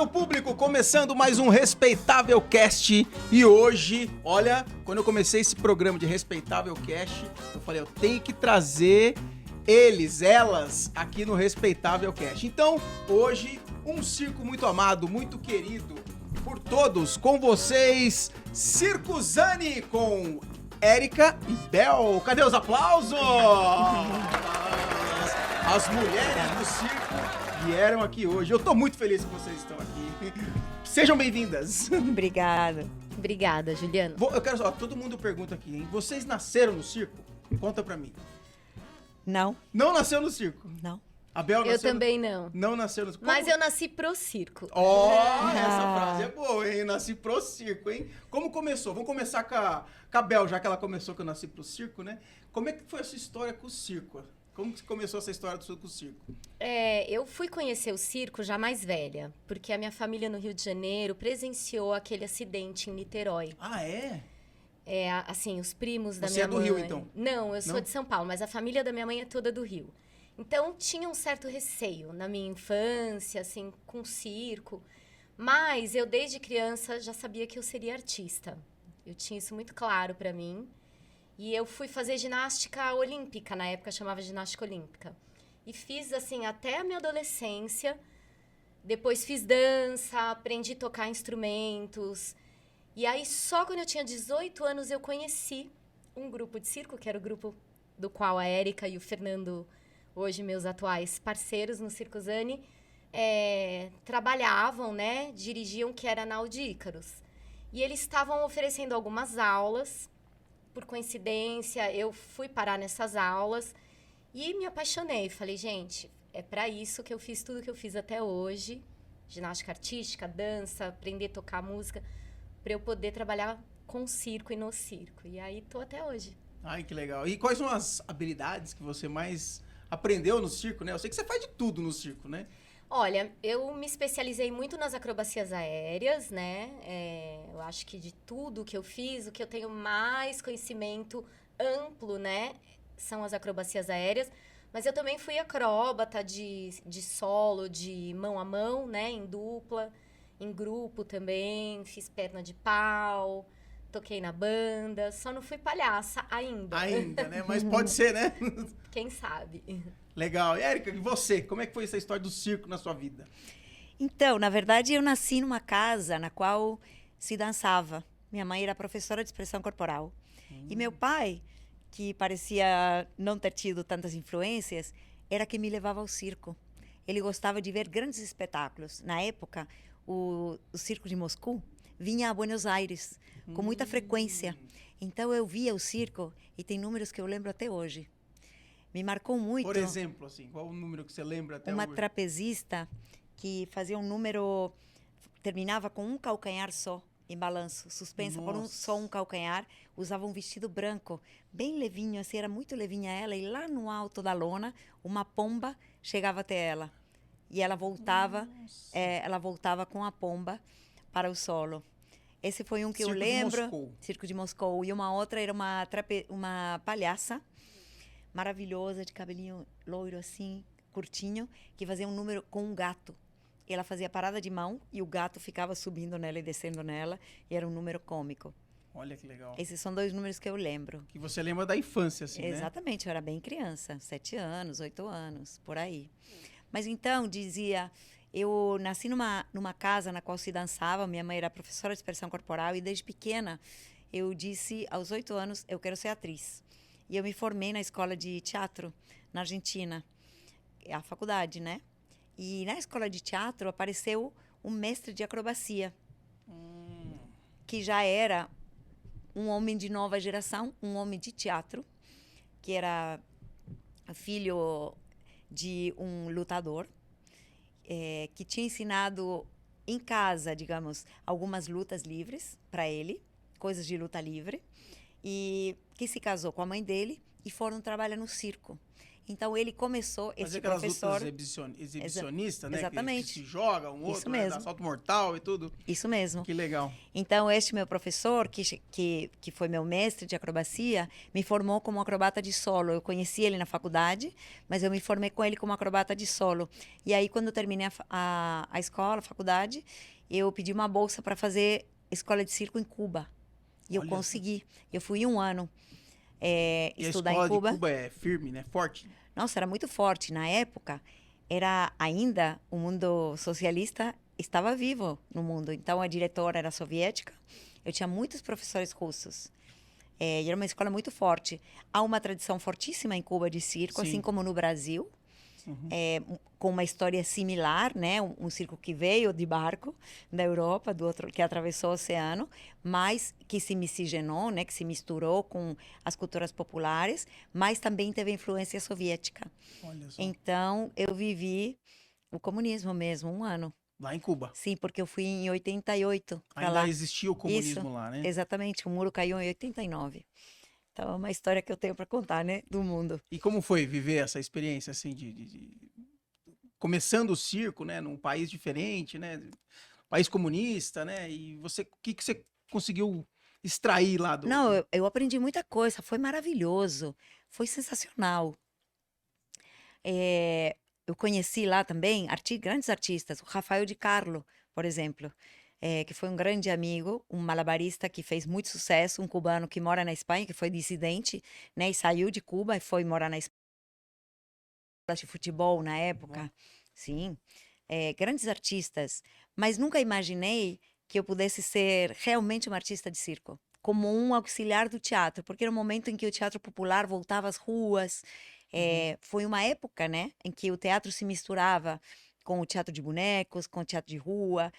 público, começando mais um Respeitável Cast. E hoje, olha, quando eu comecei esse programa de Respeitável Cast, eu falei, eu tenho que trazer eles, elas, aqui no Respeitável Cast. Então, hoje, um circo muito amado, muito querido por todos, com vocês, Circo Zani, com Érica e Bel. Cadê os aplausos? As mulheres do circo vieram aqui hoje. Eu tô muito feliz que vocês estão aqui. Sejam bem-vindas. Obrigada. Obrigada, Juliano. Eu quero só, todo mundo pergunta aqui, hein? Vocês nasceram no circo? Conta pra mim. Não, Não nasceu no circo? não. A Bel nasceu Eu também não. Não nasceu no circo? Mas eu nasci pro circo. Ó, essa frase é boa, hein? Nasci pro circo, hein? Como começou? Vamos começar com a Bel, já que ela começou que eu nasci pro circo, né? Como é que foi a sua história com o circo? Como que começou essa história com o circo? Eu fui conhecer o circo já mais velha, porque a minha família no Rio de Janeiro presenciou aquele acidente em Niterói. Ah, é? Assim, os primos da Você minha é do mãe... Rio, então? Não, eu Não? sou de São Paulo, mas a família da minha mãe é toda do Rio. Então, tinha um certo receio na minha infância, assim, com o circo. Mas eu, desde criança, já sabia que eu seria artista. Eu tinha isso muito claro pra mim. E eu fui fazer ginástica olímpica, na época chamava ginástica olímpica. E fiz, assim, até a minha adolescência. Depois fiz dança, aprendi a tocar instrumentos. E aí, só quando eu tinha 18 anos, eu conheci um grupo de circo, que era o grupo do qual a Érica e o Fernando, hoje meus atuais parceiros no Circo Zani, trabalhavam, né? Dirigiam, que era na Audi Ícaros. E eles estavam oferecendo algumas aulas. Por coincidência, eu fui parar nessas aulas e me apaixonei. Falei, gente, é para isso que eu fiz tudo que eu fiz até hoje. Ginástica artística, dança, aprender a tocar música, para eu poder trabalhar com circo e no circo. E aí, tô até hoje. Ai, que legal. E quais são as habilidades que você mais aprendeu no circo, né? Eu sei que você faz de tudo no circo, né? Olha, eu me especializei muito nas acrobacias aéreas, né? Eu acho que de tudo que eu fiz, o que eu tenho mais conhecimento amplo, né? São as acrobacias aéreas. Mas eu também fui acróbata de solo, de mão a mão, né? Em dupla, em grupo também. Fiz perna de pau, toquei na banda. Só não fui palhaça ainda. Ainda, né? Mas pode ser, né? Quem sabe? Legal. E, Érica, e você? Como é que foi essa história do circo na sua vida? Então, na verdade, eu nasci numa casa na qual se dançava. Minha mãe era professora de expressão corporal. E meu pai, que parecia não ter tido tantas influências, era quem me levava ao circo. Ele gostava de ver grandes espetáculos. Na época, o Circo de Moscou vinha a Buenos Aires com muita frequência. Então, eu via o circo e tem números que eu lembro até hoje. Me marcou muito. Por exemplo, assim, qual o número que você lembra até uma hoje? trapezista que fazia um número, terminava com um calcanhar só, em balanço, suspensa por só um calcanhar, usava um vestido branco, bem levinho, assim, era muito levinha ela, e lá no alto da lona, uma pomba chegava até ela. E ela voltava com a pomba para o solo. Esse foi um que Circo eu de lembro. Moscou. Circo de Moscou. E uma outra era uma palhaça, maravilhosa, de cabelinho loiro assim, curtinho, que fazia um número com um gato. Ela fazia parada de mão e o gato ficava subindo nela e descendo nela, e era um número cômico. Olha que legal. Esses são dois números que eu lembro. Que você lembra da infância, assim, né? Exatamente, eu era bem criança, 7 anos, 8 anos, por aí. Mas então, dizia, eu nasci numa casa na qual se dançava, minha mãe era professora de expressão corporal, e desde pequena eu disse, aos 8 anos, eu quero ser atriz. E eu me formei na escola de teatro, na Argentina, a faculdade, né? E na escola de teatro apareceu um mestre de acrobacia, que já era um homem de nova geração, um homem de teatro, que era filho de um lutador, que tinha ensinado em casa, digamos, algumas lutas livres para ele, coisas de luta livre, e que se casou com a mãe dele e foram trabalhar no circo. Então ele começou, Fazer esse aquelas professor... lutas exibicionistas, né? Exatamente. Que se joga um outro, Isso né? Dá mesmo. salto mortal e tudo. Isso mesmo. Que legal. Então, este meu professor, que foi meu mestre de acrobacia, me formou como acrobata de solo. Eu conheci ele na faculdade, mas eu me formei com ele como acrobata de solo. E aí, quando eu terminei a escola, a faculdade, eu pedi uma bolsa para fazer escola de circo em Cuba. E eu Olha consegui. Eu fui 1 ano E a estudar escola em Cuba. de Cuba é firme, né? Forte. Nossa, era muito forte. Na época, era ainda o mundo socialista estava vivo no mundo. Então, a diretora era soviética. Eu tinha muitos professores russos. E era uma escola muito forte. Há uma tradição fortíssima em Cuba de circo, Sim. assim como no Brasil. Uhum. Com uma história similar, né? Um circo que veio de barco da Europa, que atravessou o oceano, mas que se miscigenou, né? Que se misturou com as culturas populares, mas também teve influência soviética. Olha só. Então, eu vivi o comunismo mesmo, 1 ano. Lá em Cuba. Sim, porque eu fui em 88 para Ainda lá. existia o comunismo Isso, lá, né? exatamente. O muro caiu em 89. Então, é uma história que eu tenho para contar, né? Do mundo. E como foi viver essa experiência, assim, começando o circo, né? Num país diferente, né? País comunista, né? E você, o que que você conseguiu extrair lá do... Não, eu aprendi muita coisa. Foi maravilhoso. Foi sensacional. Eu conheci lá também grandes artistas. O Rafael de Carlo, por exemplo, que foi um grande amigo, um malabarista que fez muito sucesso, um cubano que mora na Espanha, que foi dissidente, né? E saiu de Cuba e foi morar na Espanha. De futebol na época, sim. Grandes artistas. Mas nunca imaginei que eu pudesse ser realmente uma artista de circo. Como um auxiliar do teatro. Porque era um momento em que o teatro popular voltava às ruas. Foi uma época, né, em que o teatro se misturava com o teatro de bonecos, com o teatro de rua,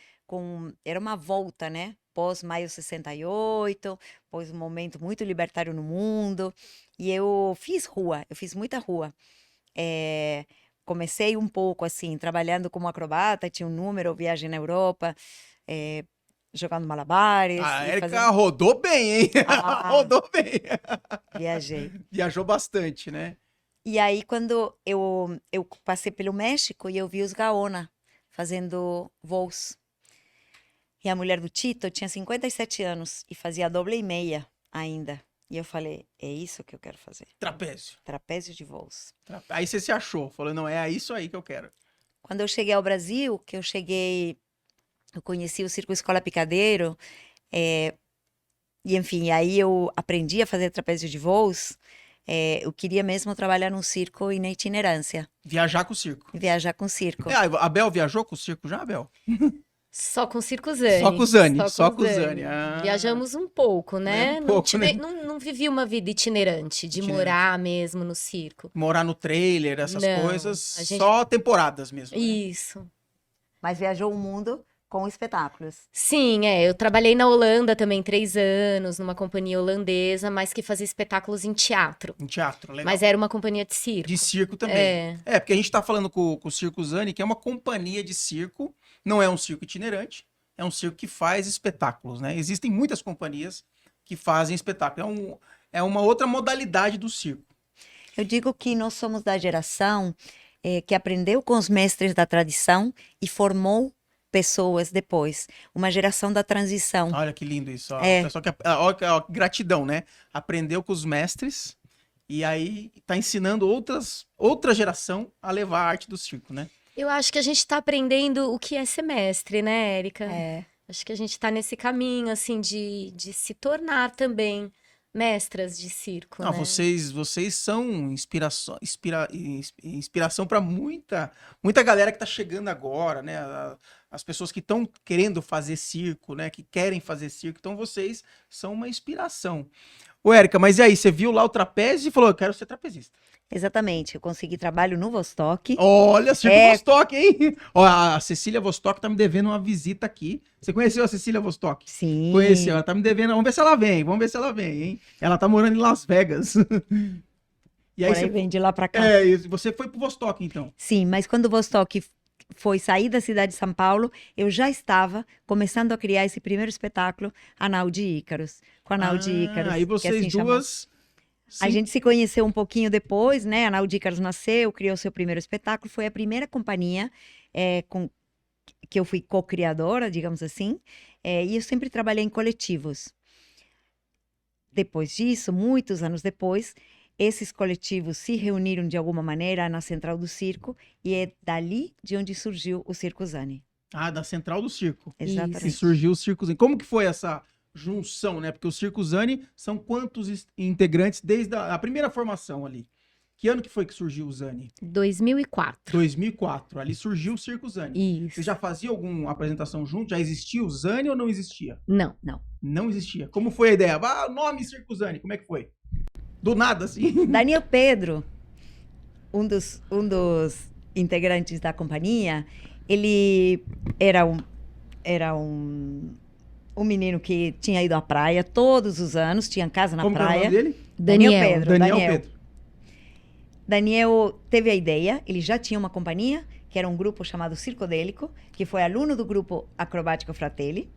era uma volta, né, pós-maio 68, pós um momento muito libertário no mundo, e eu fiz muita rua. Comecei um pouco assim, trabalhando como acrobata, tinha um número, viagem na Europa, jogando malabares. A e Érica rodou bem, hein? Ah. Rodou bem. Viajei. Viajou bastante, né? E aí, quando eu passei pelo México e eu vi os Gaona fazendo voos. E a mulher do Tito tinha 57 anos e fazia doble e meia ainda. E eu falei, é isso que eu quero fazer. Trapézio. Trapézio de voos. Aí você se achou, falou, não, é isso aí que eu quero. Quando eu cheguei ao Brasil, eu conheci o Circo Escola Picadeiro, e enfim, aí eu aprendi a fazer trapézio de voos. Eu queria mesmo trabalhar num circo e na itinerância. Viajar com o circo. Viajar com circo. A Bel viajou com o circo já, Bel? Só com o Circo Zani. Só com o Zani, Só com o Zani. Viajamos um pouco, né? né? Não vivi uma vida itinerante, de morar mesmo no circo. Morar no trailer, essas Não, coisas, gente- só temporadas mesmo. Né? Isso. Mas viajou o mundo com espetáculos. Sim, eu trabalhei na Holanda também 3 anos, numa companhia holandesa, mas que fazia espetáculos em teatro. Em teatro, legal. Mas era uma companhia de circo. De circo também. Porque a gente tá falando com o Circo Zani, que é uma companhia de circo, não é um circo itinerante, é um circo que faz espetáculos, né? Existem muitas companhias que fazem espetáculo. É uma outra modalidade do circo. Eu digo que nós somos da geração que aprendeu com os mestres da tradição e formou pessoas depois. Uma geração da transição. Olha que lindo isso. Ó. Pessoal ó, gratidão, né? Aprendeu com os mestres e aí tá ensinando outra geração a levar a arte do circo, né? Eu acho que a gente tá aprendendo o que é ser mestre, né, Érica? Acho que a gente tá nesse caminho, assim, de se tornar também mestras de circo, Não, né? vocês são inspiração para muita galera que tá chegando agora, né? As pessoas que estão querendo fazer circo, né? Que querem fazer circo. Então, vocês são uma inspiração. Ô, Érica, mas e aí? Você viu lá o trapézio e falou, eu quero ser trapezista. Exatamente. Eu consegui trabalho no Vostok. Olha, Circo Vostok, hein? Ó, a Cecília Vostok tá me devendo uma visita aqui. Você conheceu a Cecília Vostok? Sim. Conheceu, ela tá me devendo. Vamos ver se ela vem, hein? Ela tá morando em Las Vegas. E aí Vem de lá pra cá. Você foi pro Vostok, então? Sim, mas quando o Vostok foi sair da cidade de São Paulo, eu já estava começando a criar esse primeiro espetáculo, Anaudi Ícaros. Com a Anaudi Ícaros. Aí que vocês assim chamou. duas A Sim. gente se conheceu um pouquinho depois, né? A Naudi Carlos nasceu, criou seu primeiro espetáculo. Foi a primeira companhia que eu fui co-criadora, digamos assim. E eu sempre trabalhei em coletivos. Depois disso, muitos anos depois, esses coletivos se reuniram de alguma maneira na Central do Circo e é dali de onde surgiu o Circo Zani. Ah, da Central do Circo. Que Exatamente. surgiu o Circo Zani. Como que foi essa junção, né? Porque o Circo Zani são quantos integrantes desde a primeira formação ali? Que ano que foi que surgiu o Zani? 2004. 2004. Ali surgiu o Circo Zani. Isso. Você já fazia alguma apresentação junto? Já existia o Zani ou não existia? Não. Não existia. Como foi a ideia? Ah, o nome Circo Zani, como é que foi? Do nada, assim? Daniel Pedro, um dos integrantes da companhia, ele era um menino que tinha ido à praia todos os anos, tinha casa na Como que é o praia. nome dele? Daniel Daniel Pedro. Pedro. Daniel teve a ideia, ele já tinha uma companhia, que era um grupo chamado Circodélico, que foi aluno do grupo Acrobático Fratelli,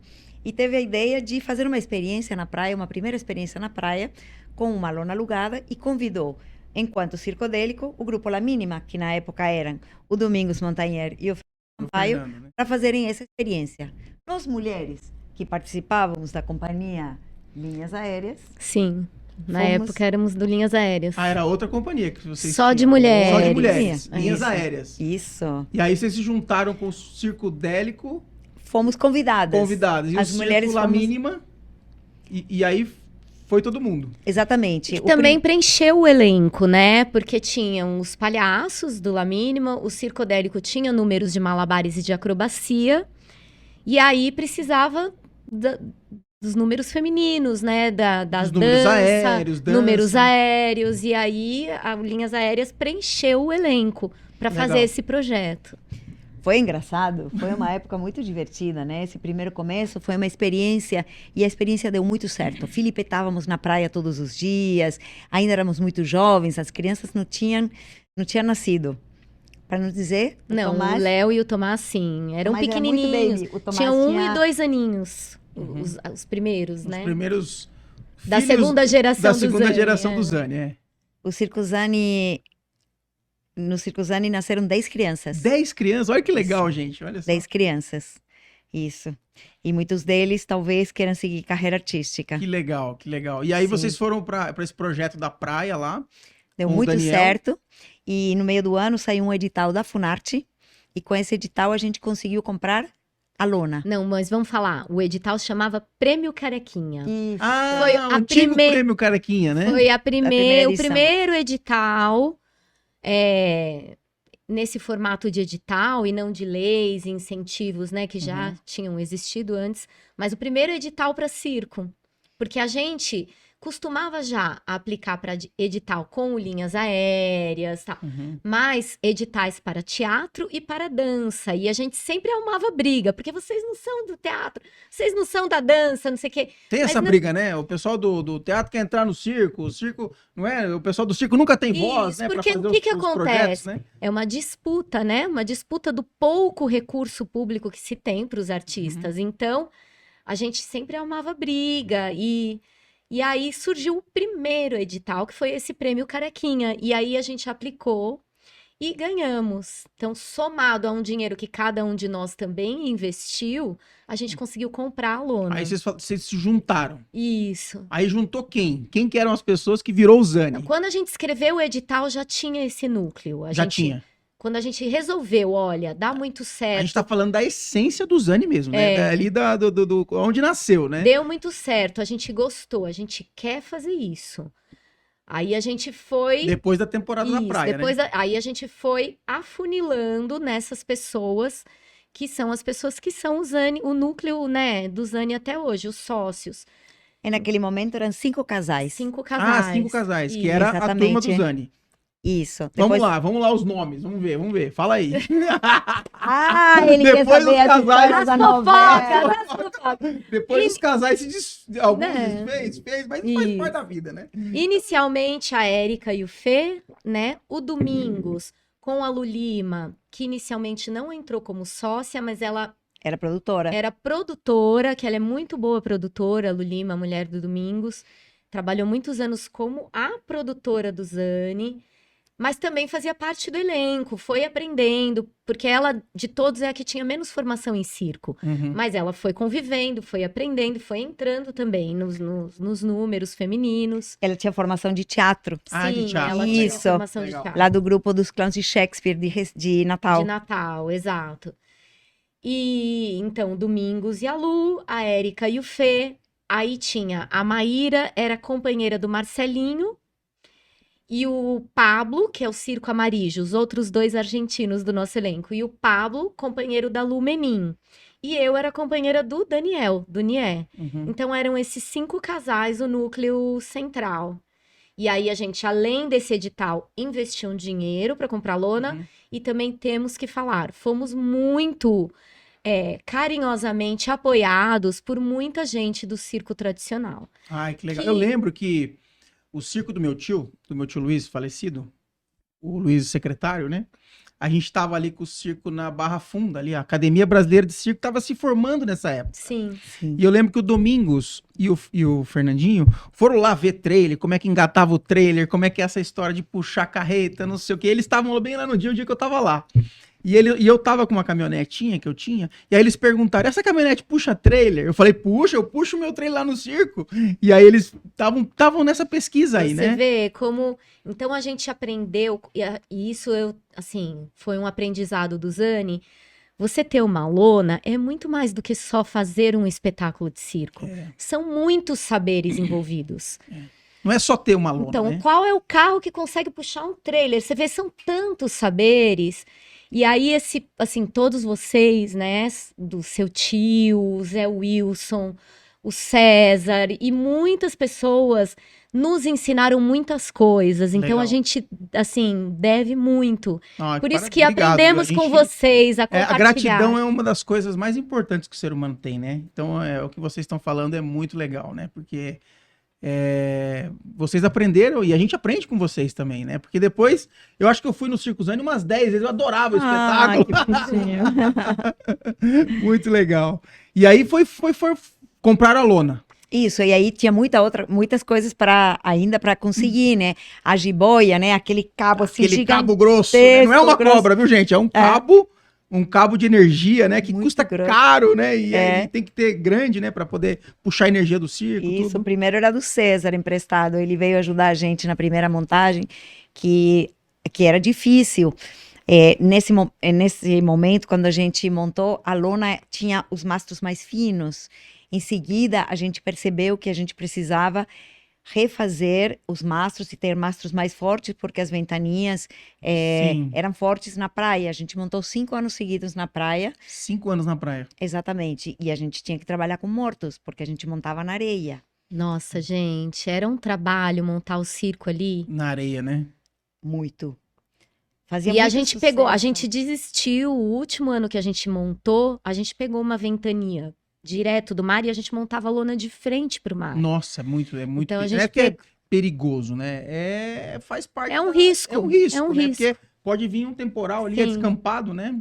e teve a ideia de fazer uma experiência na praia, uma primeira experiência na praia, com uma lona alugada, e convidou, enquanto Circodélico, o grupo La Mínima, que na época eram o Domingos Montanher e o Sampaio, Fernando, né? para fazerem essa experiência. Nós, mulheres, que participávamos da companhia Linhas Aéreas, Sim. Na Fomos- época éramos do Linhas Aéreas. Ah, era outra companhia que vocês Só de tinham. mulheres. Só de mulheres. Isso. Linhas aéreas. isso, E aí vocês se juntaram com o Circo Délico, fomos convidadas. convidados. E As o mulheres Circo La fomos- Mínima. E aí foi todo mundo. Exatamente. Que O também preencheu o elenco, né? Porque tinham os palhaços do La Mínima, o Circodélico tinha números de malabares e de acrobacia, e aí precisava dos números femininos, né? Das Dos números dança, aéreos, dança. números aéreos, e aí a Linhas Aéreas preencheu o elenco para Legal. fazer esse projeto. Foi engraçado, foi uma época muito divertida, né? Esse primeiro começo foi uma experiência e a experiência deu muito certo. Filipetávamos na praia todos os dias, ainda éramos muito jovens, as crianças não tinham nascido. Para não dizer, o Não, Tomás, o Léo e o Tomás, sim, eram Tomás era muito pequenininhos. baby. O Tomás Tinham 1 tinha- e 2 aninhos, Uhum. os primeiros, Os né? primeiros Da filhos segunda geração da do segunda Zani, geração é. do Zani, é. o Circo Zani, no Circo Zani nasceram 10 crianças. 10 crianças, olha que legal, gente. Olha só. 10 crianças, isso. E muitos deles talvez queiram seguir carreira artística. Que legal, que legal. E aí Sim. vocês foram para esse projeto da praia lá. Deu com o muito Daniel. certo. E no meio do ano saiu um edital da Funarte. E com esse edital a gente conseguiu comprar a lona. Não, mas vamos falar. O edital se chamava Prêmio Carequinha. Isso. Ah, Foi o a antigo primeira- prêmio Carequinha, né? Foi primeira o edição. primeiro edital nesse formato de edital e não de leis e incentivos, né, que já Uhum. tinham existido antes, mas o primeiro edital para circo, porque a gente costumava já aplicar para edital com linhas aéreas, tal, Uhum. mas editais para teatro e para dança. E a gente sempre arrumava briga, porque vocês não são do teatro, vocês não são da dança, não sei o quê. Tem essa não- briga, né? O pessoal do teatro quer entrar no circo, o circo, não é? O pessoal do circo nunca tem voz, Isso, né? Pra porque fazer o que os projetos, acontece? né? É uma disputa, né? Uma disputa do pouco recurso público que se tem para os artistas. Então, a gente sempre arrumava briga e aí surgiu o primeiro edital, que foi esse Prêmio Carequinha. E aí a gente aplicou e ganhamos. Então, somado a um dinheiro que cada um de nós também investiu, a gente conseguiu comprar a lona. Aí vocês se juntaram. Isso. Aí juntou quem? Quem que eram as pessoas que virou o Zani? Quando a gente escreveu o edital, já tinha esse núcleo. Já tinha. Quando a gente resolveu, olha, dá muito certo. A gente tá falando da essência do Zani mesmo, né? É. Ali onde nasceu, né? Deu muito certo, a gente gostou, a gente quer fazer isso. Aí a gente foi. Depois da temporada da Isso, praia, depois né? aí a gente foi afunilando nessas pessoas que são as pessoas que são o Zani, o núcleo, né, do Zani até hoje, os sócios. E naquele momento eram 5 casais. 5 casais. 5 casais, que Isso. era a turma do exatamente. Zani. Isso. Vamos lá os nomes, vamos ver. Fala aí. Ah, ele quer Depois saber dos as histórias casais. da As novela. fofocas. Depois os casais alguns Né? fez, mas faz Isso. parte da vida, né? Inicialmente a Érica e o Fê, né? O Domingos com a Lulima, que inicialmente não entrou como sócia, mas ela Era produtora. era produtora, que ela é muito boa produtora, a Lulima, a mulher do Domingos. trabalhou muitos anos como a produtora do Zane, mas também fazia parte do elenco, foi aprendendo, porque ela, de todos, é a que tinha menos formação em circo. Mas ela foi convivendo, foi aprendendo, foi entrando também nos números femininos. Ela tinha formação de teatro, De teatro. Ela tinha Isso. formação de Legal. teatro. lá do grupo dos clãs de Shakespeare de Natal. De Natal, exato. E então, Domingos e a Lu, a Érica e o Fê. Aí tinha a Maíra, era companheira do Marcelinho, e o Pablo, que é o Circo Amarijo, os outros 2 argentinos do nosso elenco. E o Pablo, companheiro da Lu Menin. E eu era companheira do Daniel, do Nié. Então eram esses 5 casais, o núcleo central. E aí a gente, além desse edital, investiu um dinheiro para comprar lona. E também temos que falar, fomos muito carinhosamente apoiados por muita gente do circo tradicional. Ai, que legal. Eu lembro que o circo do meu tio Luiz, falecido, o Luiz, secretário, né? A gente tava ali com o circo na Barra Funda, ali, a Academia Brasileira de Circo tava se formando nessa época. Sim. E eu lembro que o Domingos e o Fernandinho foram lá ver trailer, como é que engatava o trailer, como é que é essa história de puxar carreta, não sei o quê. Eles estavam bem lá no dia, o dia que eu tava lá. E eu tava com uma caminhonetinha que eu tinha, e aí eles perguntaram, essa caminhonete puxa trailer? Eu falei, puxa, eu puxo o meu trailer lá no circo. E aí eles estavam nessa pesquisa aí, Você né? vê como... Então a gente aprendeu, e isso foi um aprendizado do Zane. Você ter uma lona é muito mais do que só fazer um espetáculo de circo. São muitos saberes envolvidos. Não é só ter uma lona, Então, né? qual é o carro que consegue puxar um trailer? Você vê, são tantos saberes. E aí, todos vocês, né, do seu tio, o Zé Wilson, o César e muitas pessoas nos ensinaram muitas coisas. Então, Legal. a gente, deve muito. Ah, Por isso que obrigado. A aprendemos gente- com vocês a a compartilhar. gratidão é uma das coisas mais importantes que o ser humano tem, né? Então, o que vocês estão falando é muito legal, né? Porque vocês aprenderam e a gente aprende com vocês também, né? Porque depois, eu acho que eu fui no Circo Zane umas 10 vezes, eu adorava o espetáculo. Que bonitinho. Muito legal. E aí foi comprar a lona. Isso, e aí tinha muitas coisas ainda para conseguir, né? A jiboia, né? Aquele cabo assim Aquele gigante. cabo grosso, né? Não é uma grosso. cobra, viu, gente? É um cabo de energia, né? Que Muito custa grosso. caro, né? E É. aí tem que ter grande, né? Pra poder puxar a energia do circo, Isso, o tudo. primeiro era do César emprestado. Ele veio ajudar a gente na primeira montagem, que era difícil. Nesse momento, quando a gente montou, a lona tinha os mastros mais finos. Em seguida, a gente percebeu que a gente precisava refazer os mastros e ter mastros mais fortes, porque as ventanias Sim. eram fortes na praia. A gente montou 5 anos seguidos na praia, 5 anos na praia. exatamente. E a gente tinha que trabalhar com mortos, porque a gente montava na areia. Nossa, gente, era um trabalho montar o circo ali. Na areia, né? Muito. Fazia E a muito gente sucesso. a gente desistiu. O último ano que a gente montou, a gente pegou uma ventania direto do mar e a gente montava a lona de frente pro mar. Nossa, é muito. Então, a Não gente é que é perigoso, né? Faz parte. É um risco. É um risco, É um né? risco. Porque pode vir um temporal ali, Sim. descampado, né?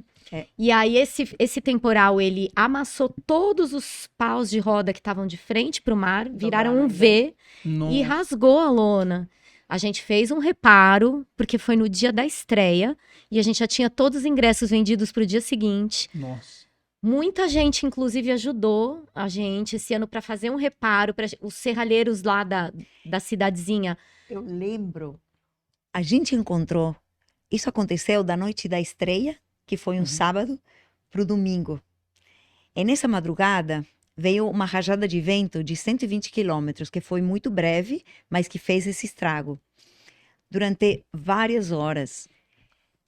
E aí, esse temporal, ele amassou todos os paus de roda que estavam de frente pro mar, viraram um V Nossa. e rasgou a lona. A gente fez um reparo, porque foi no dia da estreia, e a gente já tinha todos os ingressos vendidos pro dia seguinte. Nossa. Muita gente, inclusive, ajudou a gente esse ano para fazer um reparo para os serralheiros lá da cidadezinha. Eu lembro. A gente encontrou. Isso aconteceu da noite da estreia, que foi um sábado, pro domingo. E nessa madrugada veio uma rajada de vento de 120 quilômetros, que foi muito breve, mas que fez esse estrago. Durante várias horas,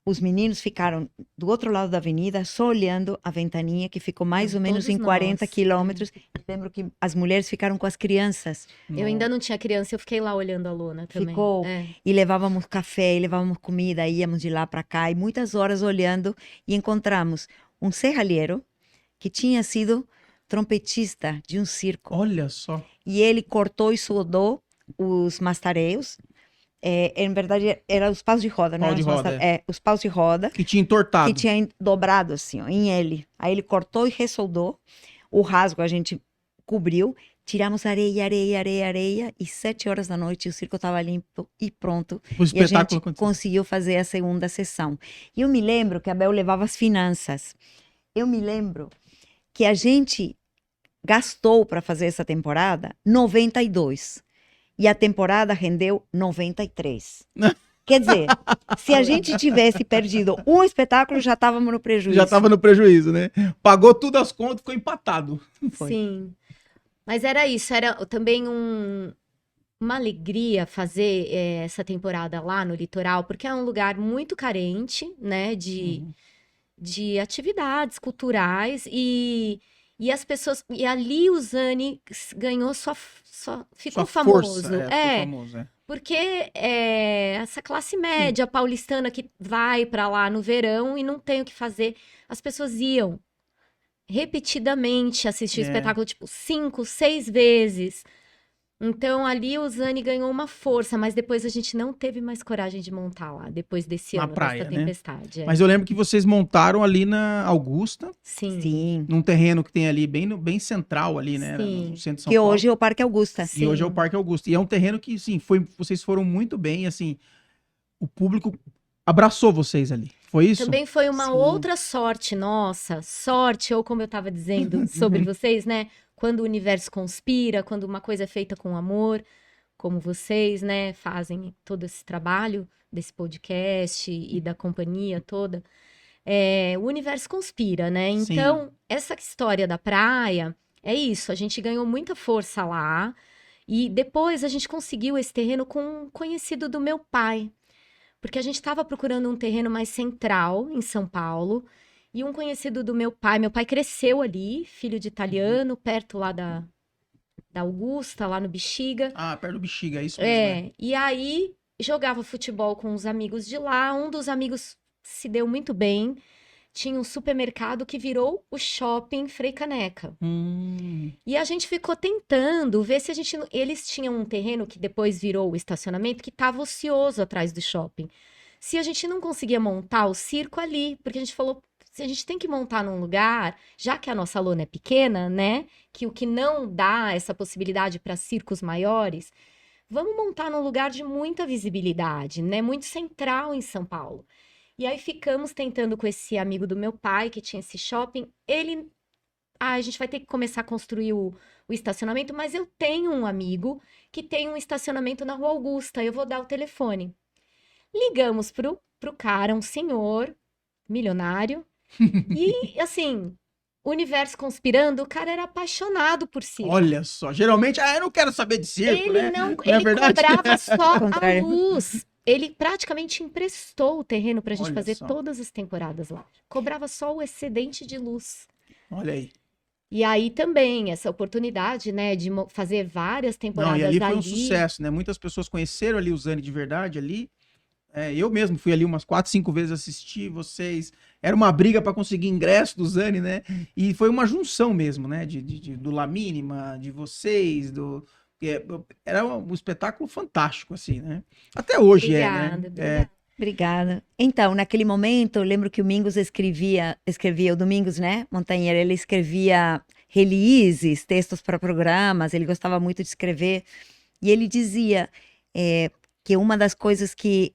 os meninos ficaram do outro lado da avenida, só olhando a ventaninha, que ficou mais ou menos todos em 40 nós. quilômetros. Eu lembro que as mulheres ficaram com as crianças. Eu ainda não tinha criança, eu fiquei lá olhando a lona também. Ficou. É. E levávamos café, e levávamos comida, íamos de lá para cá, e muitas horas olhando, e encontramos um serralheiro que tinha sido trompetista de um circo. Olha só. E ele cortou e soldou os mastareios. Em verdade, eram os paus de roda, não Pau eram de os roda, mastareios. Os paus de roda, Que tinha entortado. que tinha dobrado assim, ó, em L. Aí ele cortou e ressoldou. O rasgo a gente cobriu. tiramos areia, areia, areia, areia, e 7 horas da noite o circo estava limpo e pronto. O E a espetáculo gente aconteceu. conseguiu fazer a segunda sessão. E eu me lembro que a Bel levava as finanças. Eu me lembro que a gente gastou para fazer essa temporada 92. E a temporada rendeu 93. Quer dizer, se a gente tivesse perdido um espetáculo, já estávamos no prejuízo. Já tava no prejuízo, né? Pagou tudo as contas, ficou empatado. Foi. Sim. Mas era isso, era também uma alegria fazer essa temporada lá no litoral, porque é um lugar muito carente, né, de atividades culturais e as pessoas. E ali o Zani ganhou ficou Sua famoso. força, ficou famoso, Porque essa classe média paulistana que vai pra lá no verão e não tem o que fazer, as pessoas iam repetidamente assistir o espetáculo, tipo, 5, 6 vezes. Então, ali o Zani ganhou uma força, mas depois a gente não teve mais coragem de montar lá, depois desse Na ano, praia, dessa né? tempestade. Mas eu lembro que vocês montaram ali na Augusta, Sim. Sim. num terreno que tem ali bem central ali, né? Sim. No centro de São Que Paulo. hoje é o Parque Augusta. E hoje é o Parque Augusta. E é um terreno que, sim, vocês foram muito bem, assim, o público abraçou vocês ali. Foi isso? Também foi uma Sim. outra sorte nossa, sorte, ou como eu estava dizendo sobre vocês, né? Quando o universo conspira, quando uma coisa é feita com amor, como vocês, né, fazem todo esse trabalho desse podcast e da companhia toda, o universo conspira, né? Sim. Então, essa história da praia é isso, a gente ganhou muita força lá e depois a gente conseguiu esse terreno com um conhecido do meu pai. Porque a gente estava procurando um terreno mais central, em São Paulo, e um conhecido do meu pai cresceu ali, filho de italiano, perto lá da Augusta, lá no Bexiga. Ah, perto do Bexiga, é isso mesmo. né? E aí jogava futebol com os amigos de lá, um dos amigos se deu muito bem, tinha um supermercado que virou o shopping Frei Caneca. E a gente ficou tentando ver se a gente. Eles tinham um terreno que depois virou o estacionamento que estava ocioso atrás do shopping. Se a gente não conseguia montar o circo ali, porque a gente falou. Se a gente tem que montar num lugar, já que a nossa lona é pequena, né? Que o que não dá essa possibilidade para circos maiores, vamos montar num lugar de muita visibilidade, né? Muito central em São Paulo. E aí ficamos tentando com esse amigo do meu pai, que tinha esse shopping. Ele. A gente vai ter que começar a construir o estacionamento, mas eu tenho um amigo que tem um estacionamento na Rua Augusta, eu vou dar o telefone. Ligamos pro cara, um senhor milionário, e assim, universo conspirando, o cara era apaixonado por circo. Olha só, geralmente, eu não quero saber de circo, Ele né? não, é ele verdade? cobrava só a Contrário. luz. Ele praticamente emprestou o terreno pra gente Olha fazer só. todas as temporadas lá. Cobrava só o excedente de luz. Olha aí. E aí também, essa oportunidade, né, de fazer várias Não, temporadas e ali foi um ali. sucesso, né? Muitas pessoas conheceram ali o Zani de verdade ali. Eu mesmo fui ali umas 4, 5 vezes assistir vocês. Era uma briga para conseguir ingresso do Zani, né? E foi uma junção mesmo, né? Do La Mínima, de vocês, era um espetáculo fantástico, assim, né? Até hoje Obrigada, né? obrigada. Obrigada. Então, naquele momento, eu lembro que o Mingos escrevia o Domingos, né, Montanheiro, ele escrevia releases, textos para programas, ele gostava muito de escrever, e ele dizia que uma das coisas que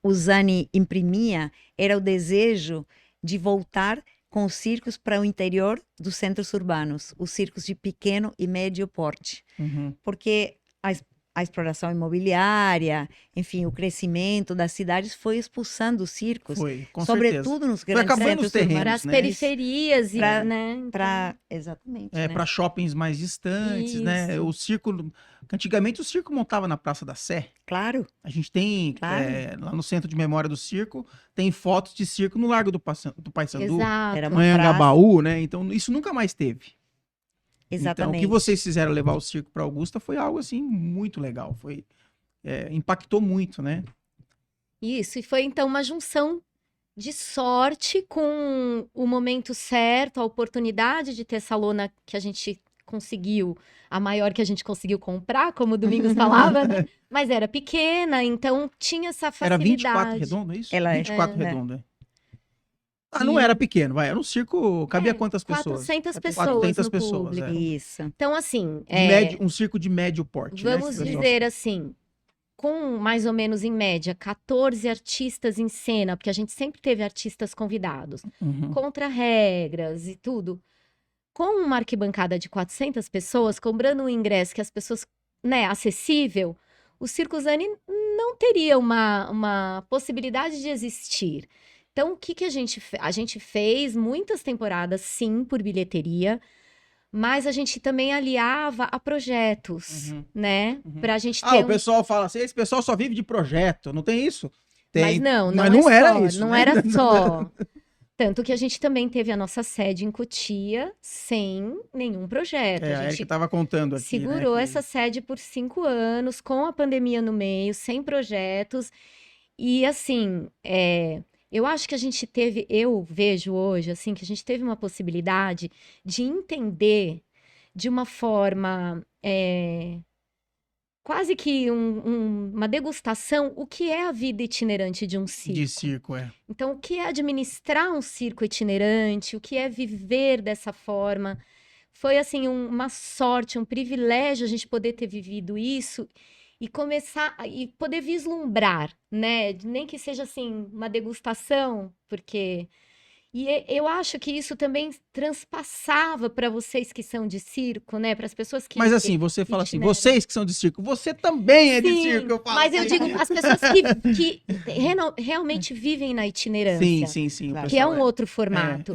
o Zani imprimia era o desejo de voltar com os circos para o interior dos centros urbanos, os circos de pequeno e médio porte, porque a exploração imobiliária, enfim, o crescimento das cidades foi expulsando os circos, Foi, com sobretudo nos Foi grandes acabando os centros terrenos, Para as né? periferias, Pra- né? exatamente, É, né? para shoppings mais distantes, né? Isso. O circo. Antigamente o circo montava na Praça da Sé. Claro, A gente tem Claro. lá no Centro de Memória do Circo, tem fotos de circo no Largo do Paissandu, Exato. era no uma praça, Anhangabaú, né? Então isso nunca mais teve. exatamente. Então o que vocês fizeram levar o circo para Augusta foi algo assim muito legal. Impactou muito, né? Isso, e foi então uma junção de sorte com o momento certo, a oportunidade de ter essa lona que a gente conseguiu, a maior que a gente conseguiu comprar, como o Domingos falava, né? Mas era pequena, então tinha essa Era 24 facilidade. redondo, é isso? Ela é. 24 É. redondo, é. Ah, não era pequeno, vai. Era um circo. Cabia quantas pessoas? 400 pessoas 400 no pessoas, público. Isso. Então, assim, Um circo de médio porte, né? vamos dizer assim, com mais ou menos em média 14 artistas em cena, porque a gente sempre teve artistas convidados, Uhum. contra regras e tudo. Com uma arquibancada de 400 pessoas, cobrando um ingresso que as pessoas, né, acessível, o Circo Zani não teria uma possibilidade de existir. Então, o que a gente fez? A gente fez muitas temporadas, sim, por bilheteria, mas a gente também aliava a projetos, né? Pra gente ter o pessoal fala assim, esse pessoal só vive de projeto, não tem isso? Tem. Mas não não era só, isso, não né? era só. Tanto que a gente também teve a nossa sede em Cotia sem nenhum projeto. A A Erika gente estava contando aqui, segurou né? essa sede por 5 anos, com a pandemia no meio, sem projetos. E assim, eu acho que a gente teve, eu vejo hoje, assim, que a gente teve uma possibilidade de entender de uma forma quase que uma degustação o que é a vida itinerante de um circo. De circo, Então, o que é administrar um circo itinerante, o que é viver dessa forma. Foi, assim, uma sorte, um privilégio a gente poder ter vivido isso e começar, e poder vislumbrar, né? Nem que seja, assim, uma degustação, porque... E eu acho que isso também transpassava para vocês que são de circo, né? Para as pessoas que... Mas assim, você fala assim, itineram. vocês que são de circo, você também é de Sim, circo, eu falo mas eu assim. digo as pessoas que realmente vivem na itinerância. Sim. Claro. O Que é pessoal um outro formato.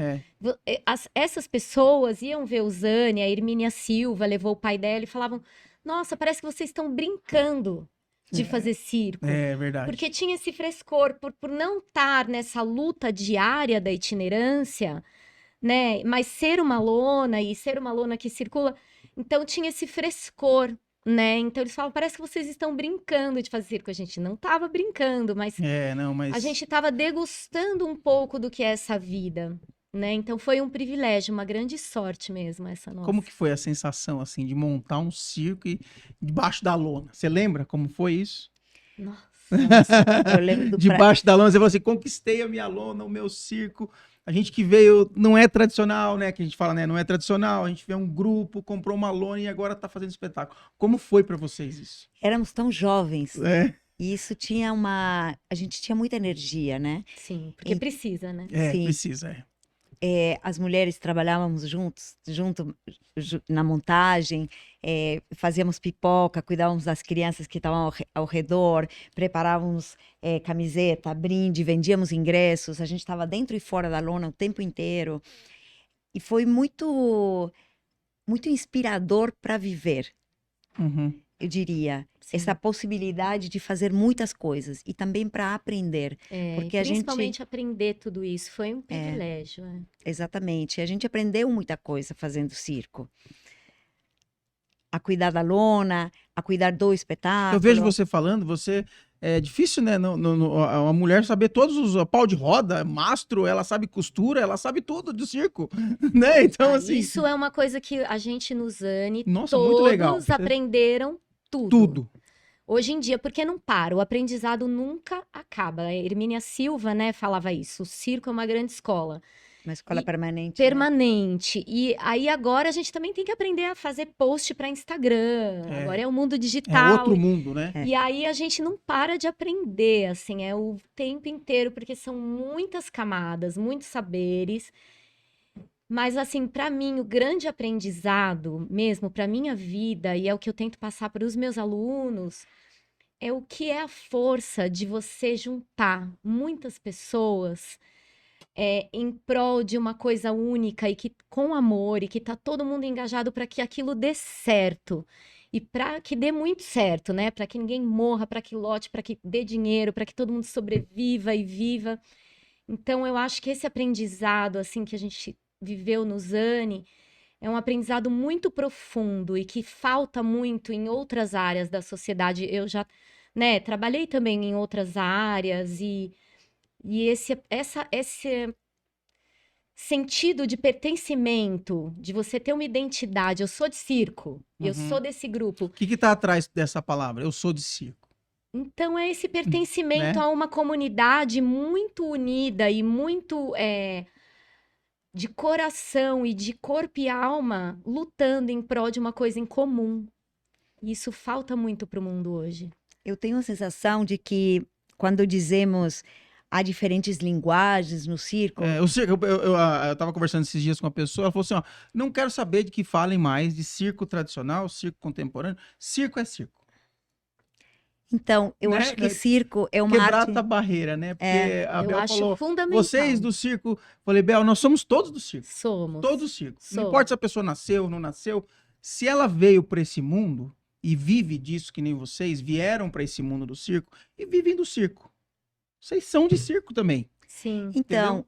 Essas pessoas iam ver o Zani, a Hermínia Silva levou o pai dela e falavam: Nossa, parece que vocês estão brincando de fazer circo. É verdade. Porque tinha esse frescor, por não estar nessa luta diária da itinerância, né? Mas ser uma lona e ser uma lona que circula. Então tinha esse frescor, né? Então eles falam: Parece que vocês estão brincando de fazer circo. A gente não estava brincando, mas mas... a gente estava degustando um pouco do que é essa vida, né? Então foi um privilégio, uma grande sorte mesmo essa nossa. Como que foi a sensação, assim, de montar um circo debaixo da lona? Você lembra como foi isso? Nossa. Eu lembro do Debaixo da lona, você falou assim, conquistei a minha lona, o meu circo. A gente que veio, não é tradicional, né? Que a gente fala, né? Não é tradicional. A gente vê um grupo, comprou uma lona e agora tá fazendo espetáculo. Como foi pra vocês isso? Éramos tão jovens. É. E isso tinha a gente tinha muita energia, né? Sim, porque precisa, né? Sim. Precisa, As mulheres trabalhávamos junto na montagem, fazíamos pipoca, cuidávamos das crianças que estavam ao redor, preparávamos camiseta, brinde, vendíamos ingressos, a gente estava dentro e fora da lona o tempo inteiro. E foi muito, muito inspirador para viver, eu diria. Sim. Essa possibilidade de fazer muitas coisas e também para aprender. Porque principalmente aprender tudo isso foi um privilégio. Exatamente. A gente aprendeu muita coisa fazendo circo. A cuidar da lona, a cuidar do espetáculo. Eu vejo você falando, é difícil, né? A mulher saber todos os pau de roda, mastro, ela sabe costura, ela sabe tudo do circo, né? Então, assim... Isso é uma coisa que a gente no Zani, Nossa, muito legal. todos aprenderam Tudo. Hoje em dia, porque não para, o aprendizado nunca acaba. A Hermínia Silva, né, falava isso, o circo é uma grande escola. Uma escola permanente. Permanente. E aí agora a gente também tem que aprender a fazer post para Instagram. Agora é o mundo digital. É outro mundo, né? E aí a gente não para de aprender, assim, é o tempo inteiro, porque são muitas camadas, muitos saberes. Mas, assim, para mim, o grande aprendizado mesmo, para minha vida, e é o que eu tento passar para os meus alunos, é o que é a força de você juntar muitas pessoas em prol de uma coisa única e que com amor, e que tá todo mundo engajado para que aquilo dê certo. E para que dê muito certo, né? Para que ninguém morra, para que lote, para que dê dinheiro, para que todo mundo sobreviva e viva. Então, eu acho que esse aprendizado, assim, que a gente viveu no Zani, é um aprendizado muito profundo e que falta muito em outras áreas da sociedade. Eu já, né, trabalhei também em outras áreas e esse sentido de pertencimento, de você ter uma identidade. Eu sou de circo, eu sou desse grupo. O que tá atrás dessa palavra? Eu sou de circo. Então, é esse pertencimento Né? a uma comunidade muito unida e muito de coração e de corpo e alma lutando em prol de uma coisa em comum. Isso falta muito para o mundo hoje. Eu tenho a sensação de que quando dizemos há diferentes linguagens no circo, O circo, eu tava conversando esses dias com uma pessoa, ela falou assim, ó, não quero saber de que falem mais de circo tradicional, circo contemporâneo, circo é circo. então, eu Né? acho que circo é uma Quebrar arte. essa barreira, né? Porque a Eu Bel acho falou, fundamental. vocês do circo, falei, Bel, nós somos todos do circo. Somos. Todos do circo. Não Somos. importa se a pessoa nasceu ou não nasceu, se ela veio para esse mundo e vive disso que nem vocês, vieram para esse mundo do circo e vivem do circo. Vocês são de circo também. Sim. Então,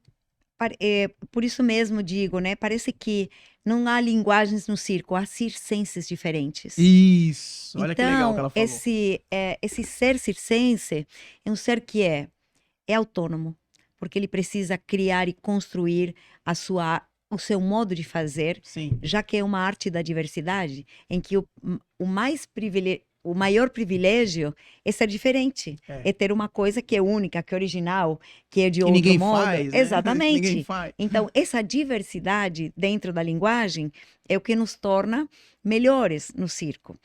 por isso mesmo digo, né? Parece que não há linguagens no circo, há circenses diferentes. Isso, olha que legal que ela falou. Esse ser circense é um ser que é autônomo, porque ele precisa criar e construir o seu modo de fazer, Sim. já que é uma arte da diversidade, em que o maior privilégio é ser diferente, é ter uma coisa que é única, que é original, que é de Que outro ninguém modo. faz, né? Exatamente. Ninguém faz. Então, essa diversidade dentro da linguagem é o que nos torna melhores no circo.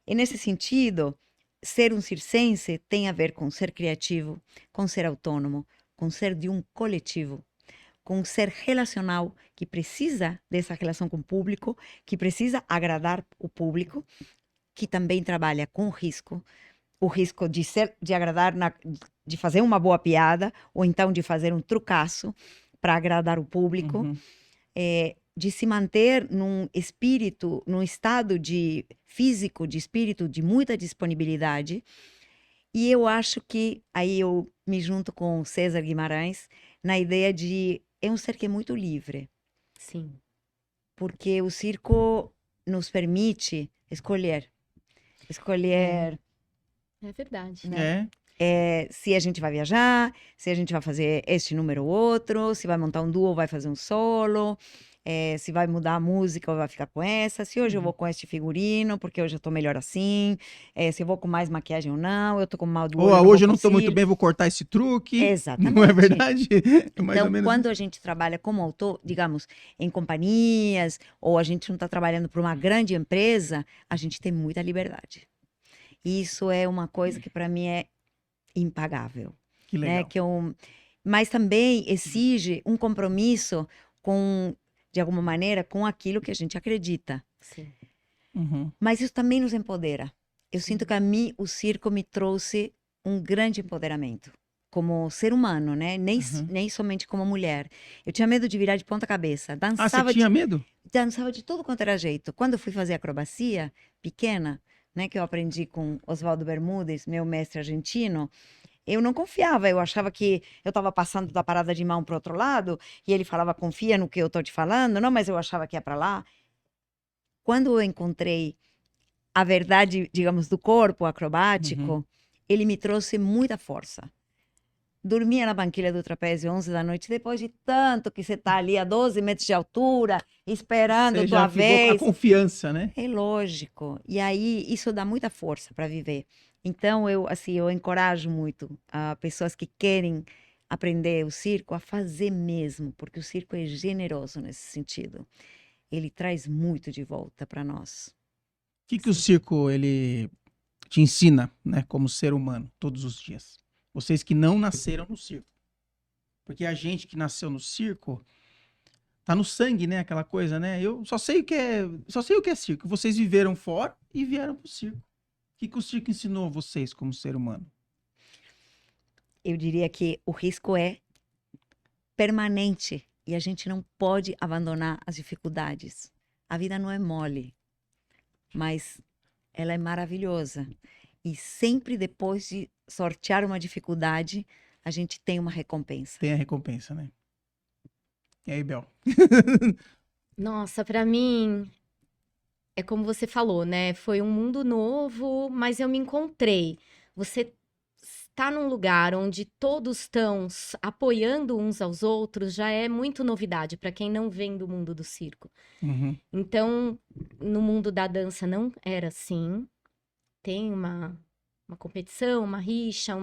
E nesse sentido, ser um circense tem a ver com ser criativo, com ser autônomo, com ser de um coletivo, com ser relacional, que precisa dessa relação com o público, que precisa agradar o público, que também trabalha com o risco de agradar, de fazer uma boa piada, ou então de fazer um trucaço para agradar o público, Uhum. de se manter num estado físico, de espírito, de muita disponibilidade. E eu acho que, aí eu me junto com o César Guimarães, na ideia de, é um ser que é muito livre, Sim. porque o circo nos permite escolher. É verdade. Né? Se a gente vai viajar, se a gente vai fazer este número ou outro, se vai montar um duo ou vai fazer um solo, se vai mudar a música ou vai ficar com essa, se hoje eu vou com este figurino, porque hoje eu tô melhor assim, se eu vou com mais maquiagem ou não, eu tô com mal do olho. Ou hoje eu não tô muito bem, vou cortar esse truque. Exatamente. Não é verdade? É mais ou Então, menos quando a gente trabalha como autor, digamos, em companhias, ou a gente não está trabalhando para uma grande empresa, a gente tem muita liberdade. Isso é uma coisa que para mim é impagável. que legal. Né? Mas também exige um compromisso de alguma maneira, com aquilo que a gente acredita. Sim. Uhum. Mas isso também nos empodera. Eu sinto que a mim o circo me trouxe um grande empoderamento. Como ser humano, né? Nem somente como mulher. Eu tinha medo de virar de ponta cabeça. Você tinha medo? Dançava de tudo quanto era jeito. Quando eu fui fazer acrobacia, pequena, né, que eu aprendi com Oswaldo Bermúdez, meu mestre argentino, eu não confiava. Eu achava que eu estava passando da parada de mão para o outro lado, e ele falava, confia no que eu estou te falando. Não, mas eu achava que ia para lá. Quando eu encontrei a verdade, digamos, do corpo acrobático, ele me trouxe muita força. Dormia na banquilha do trapézio 11 da noite, depois de tanto que você está ali a 12 metros de altura, esperando Você tua já vez. ficou com a confiança, né? É lógico. E aí, isso dá muita força para viver. Então, eu encorajo muito pessoas que querem aprender o circo a fazer mesmo, porque o circo é generoso nesse sentido. Ele traz muito de volta para nós. O que o circo, ele te ensina, né, como ser humano, todos os dias? Vocês que não nasceram no circo. Porque a gente que nasceu no circo, tá no sangue, né, aquela coisa, né? Eu só sei o que é circo. Vocês viveram fora e vieram pro circo. O que o circo ensinou a vocês como ser humano? Eu diria que o risco é permanente e a gente não pode abandonar as dificuldades. A vida não é mole, mas ela é maravilhosa. E sempre depois de sortear uma dificuldade, a gente tem uma recompensa. Tem a recompensa, né? E aí, Bel? Nossa, pra mim, é como você falou, né? Foi um mundo novo, mas eu me encontrei. Você está num lugar onde todos estão apoiando uns aos outros, já é muito novidade para quem não vem do mundo do circo. Uhum. Então, no mundo da dança não era assim. Tem uma competição, uma rixa,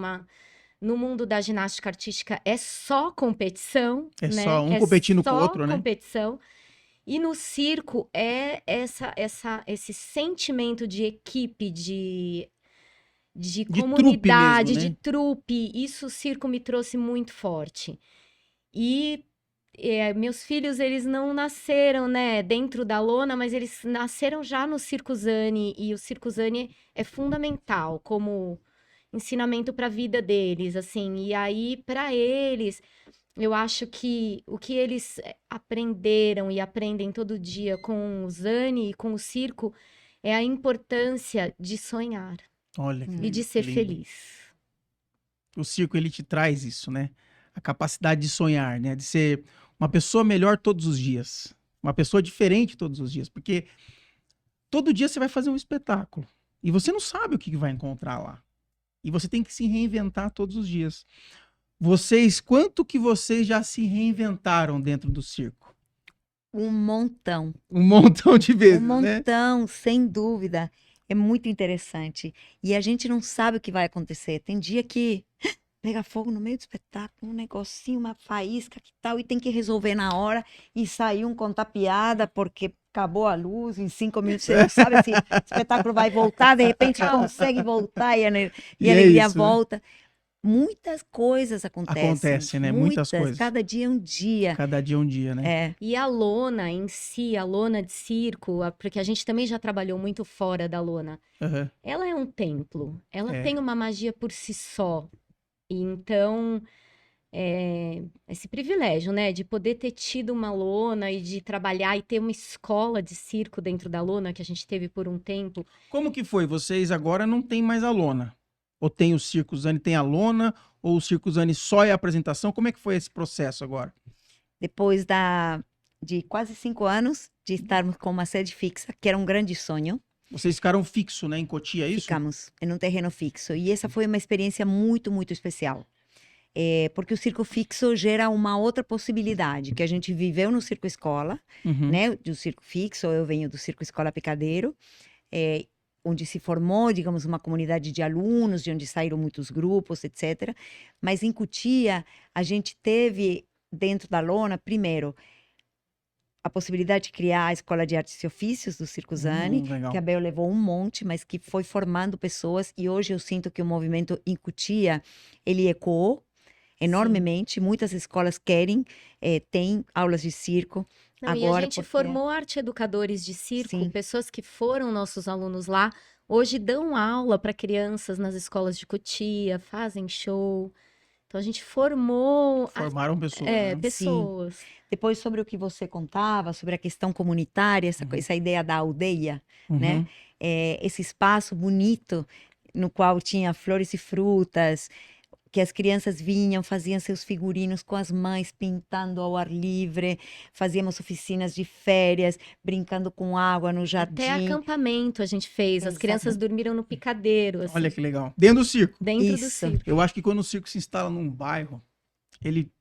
No mundo da ginástica artística é só competição, É né? só um competindo com o outro, né? Competição. E no circo é esse sentimento de equipe, de trupe comunidade, mesmo, né? de trupe. Isso o circo me trouxe muito forte. E meus filhos, eles não nasceram, né, dentro da lona, mas eles nasceram já no Circo Zani. E o Circo Zani é fundamental como ensinamento para a vida deles, assim. E aí, para eles, eu acho que o que eles aprenderam e aprendem todo dia com o Zani e com o circo é a importância de sonhar Olha e de ser lindo. feliz. O circo, ele te traz isso, né? A capacidade de sonhar, né? De ser uma pessoa melhor todos os dias. Uma pessoa diferente todos os dias. Porque todo dia você vai fazer um espetáculo. E você não sabe o que vai encontrar lá. E você tem que se reinventar todos os dias. Quanto que vocês já se reinventaram dentro do circo? Um montão. Um montão de vezes, Um né? montão, sem dúvida. É muito interessante. E a gente não sabe o que vai acontecer. Tem dia que pega fogo no meio do espetáculo, um negocinho, uma faísca, que tal, e tem que resolver na hora, e sair um contar piada, porque acabou a luz, em 5 minutos você não sabe se o espetáculo vai voltar, de repente consegue voltar, e a alegria isso, né? volta. Muitas coisas acontecem. Acontece, né? Muitas coisas. Cada dia é um dia. Cada dia é um dia, né? É. E a lona em si, a lona de circo, porque a gente também já trabalhou muito fora da lona, Uhum. ela é um templo. Ela É. tem uma magia por si só. E então, esse privilégio, né, de poder ter tido uma lona e de trabalhar e ter uma escola de circo dentro da lona que a gente teve por um tempo. Como que foi? Vocês agora não tem mais a lona? Ou tem o Circo Zani, tem a lona? Ou o Circo Zani só é a apresentação? Como é que foi esse processo agora? Depois de quase 5 anos de estarmos com uma sede fixa, que era um grande sonho, Vocês ficaram fixo, né, em Cotia, é isso? ficamos em um terreno fixo. E essa foi uma experiência muito, muito especial. Porque o circo fixo gera uma outra possibilidade, que a gente viveu no Circo Escola, Uhum. né? Do circo fixo, eu venho do Circo Escola Picadeiro, onde se formou, digamos, uma comunidade de alunos, de onde saíram muitos grupos, etc. Mas em Cotia, a gente teve, dentro da lona, primeiro, a possibilidade de criar a Escola de Artes e Ofícios do Circo Zani, Legal. que a Bel levou um monte, mas que foi formando pessoas, e hoje eu sinto que o movimento em Cotia, ele ecoou enormemente, muitas escolas querem, têm aulas de circo. Não, e a Agora, gente porque- formou arte-educadores de circo, Sim. pessoas que foram nossos alunos lá, hoje dão aula para crianças nas escolas de Cotia, fazem show. Então a gente formou Formaram pessoas, né? pessoas. Depois, sobre o que você contava, sobre a questão comunitária, essa ideia da aldeia, né? Uhum. Esse espaço bonito no qual tinha flores e frutas, que as crianças vinham, faziam seus figurinos com as mães, pintando ao ar livre, fazíamos oficinas de férias, brincando com água no jardim. Até acampamento a gente fez. As crianças dormiram no picadeiro, assim, Olha que legal. Dentro do circo. dentro do Isso. circo. Eu acho que quando o circo se instala num bairro, ele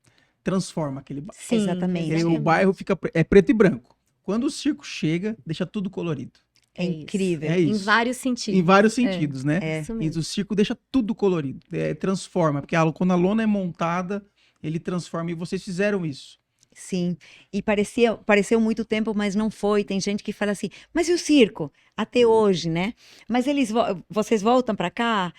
transforma aquele bairro. Sim, Exatamente. O bairro fica preto e branco. Quando o circo chega, deixa tudo colorido. É isso. incrível. É Em isso. vários sentidos. Em vários sentidos, né? Isso E mesmo. o circo deixa tudo colorido, transforma. Porque quando a lona é montada, ele transforma. E vocês fizeram isso. Sim, e pareceu muito tempo, mas não foi. Tem gente que fala assim, mas e o circo? Até hoje, né? Mas vocês voltam para cá,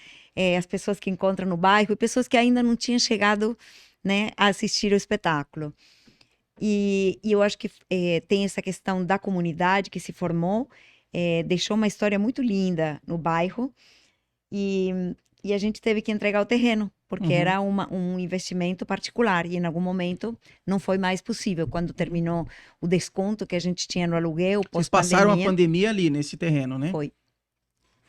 as pessoas que encontram no bairro, e pessoas que ainda não tinham chegado, né, a assistir o espetáculo. E eu acho que tem essa questão da comunidade que se formou, deixou uma história muito linda no bairro, e a gente teve que entregar o terreno, porque Uhum. era um investimento particular, e em algum momento não foi mais possível. Quando terminou o desconto que a gente tinha no aluguel, Vocês passaram a pós-pandemia, pandemia ali, nesse terreno, né? foi.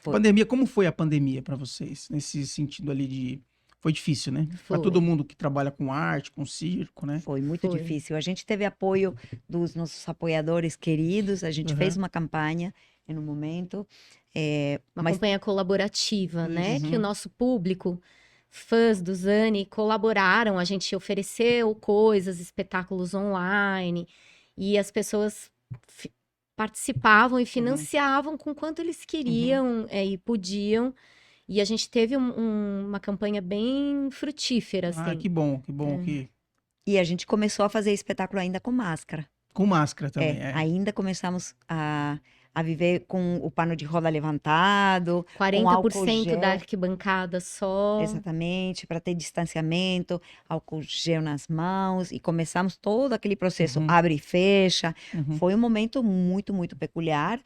Pandemia, como foi a pandemia para vocês? Nesse sentido ali de... Foi difícil, né? Para Foi. todo mundo que trabalha com arte, com circo, né? Foi muito Foi. difícil. A gente teve apoio dos nossos apoiadores queridos, a gente Uhum. fez uma campanha no momento, Uma mas campanha colaborativa, né? Uhum. Que o nosso público, fãs do Zani, colaboraram. A gente ofereceu coisas, espetáculos online, e as pessoas participavam e financiavam com quanto eles queriam e podiam. E a gente teve uma campanha bem frutífera, assim. Ah, que bom que... E a gente começou a fazer espetáculo ainda com máscara. Com máscara também, Ainda começamos a viver com o pano de roda levantado, com álcool 40% gel. da arquibancada só. Exatamente, para ter distanciamento, álcool gel nas mãos, e começamos todo aquele processo, abre e fecha. Uhum. Foi um momento muito, muito peculiar.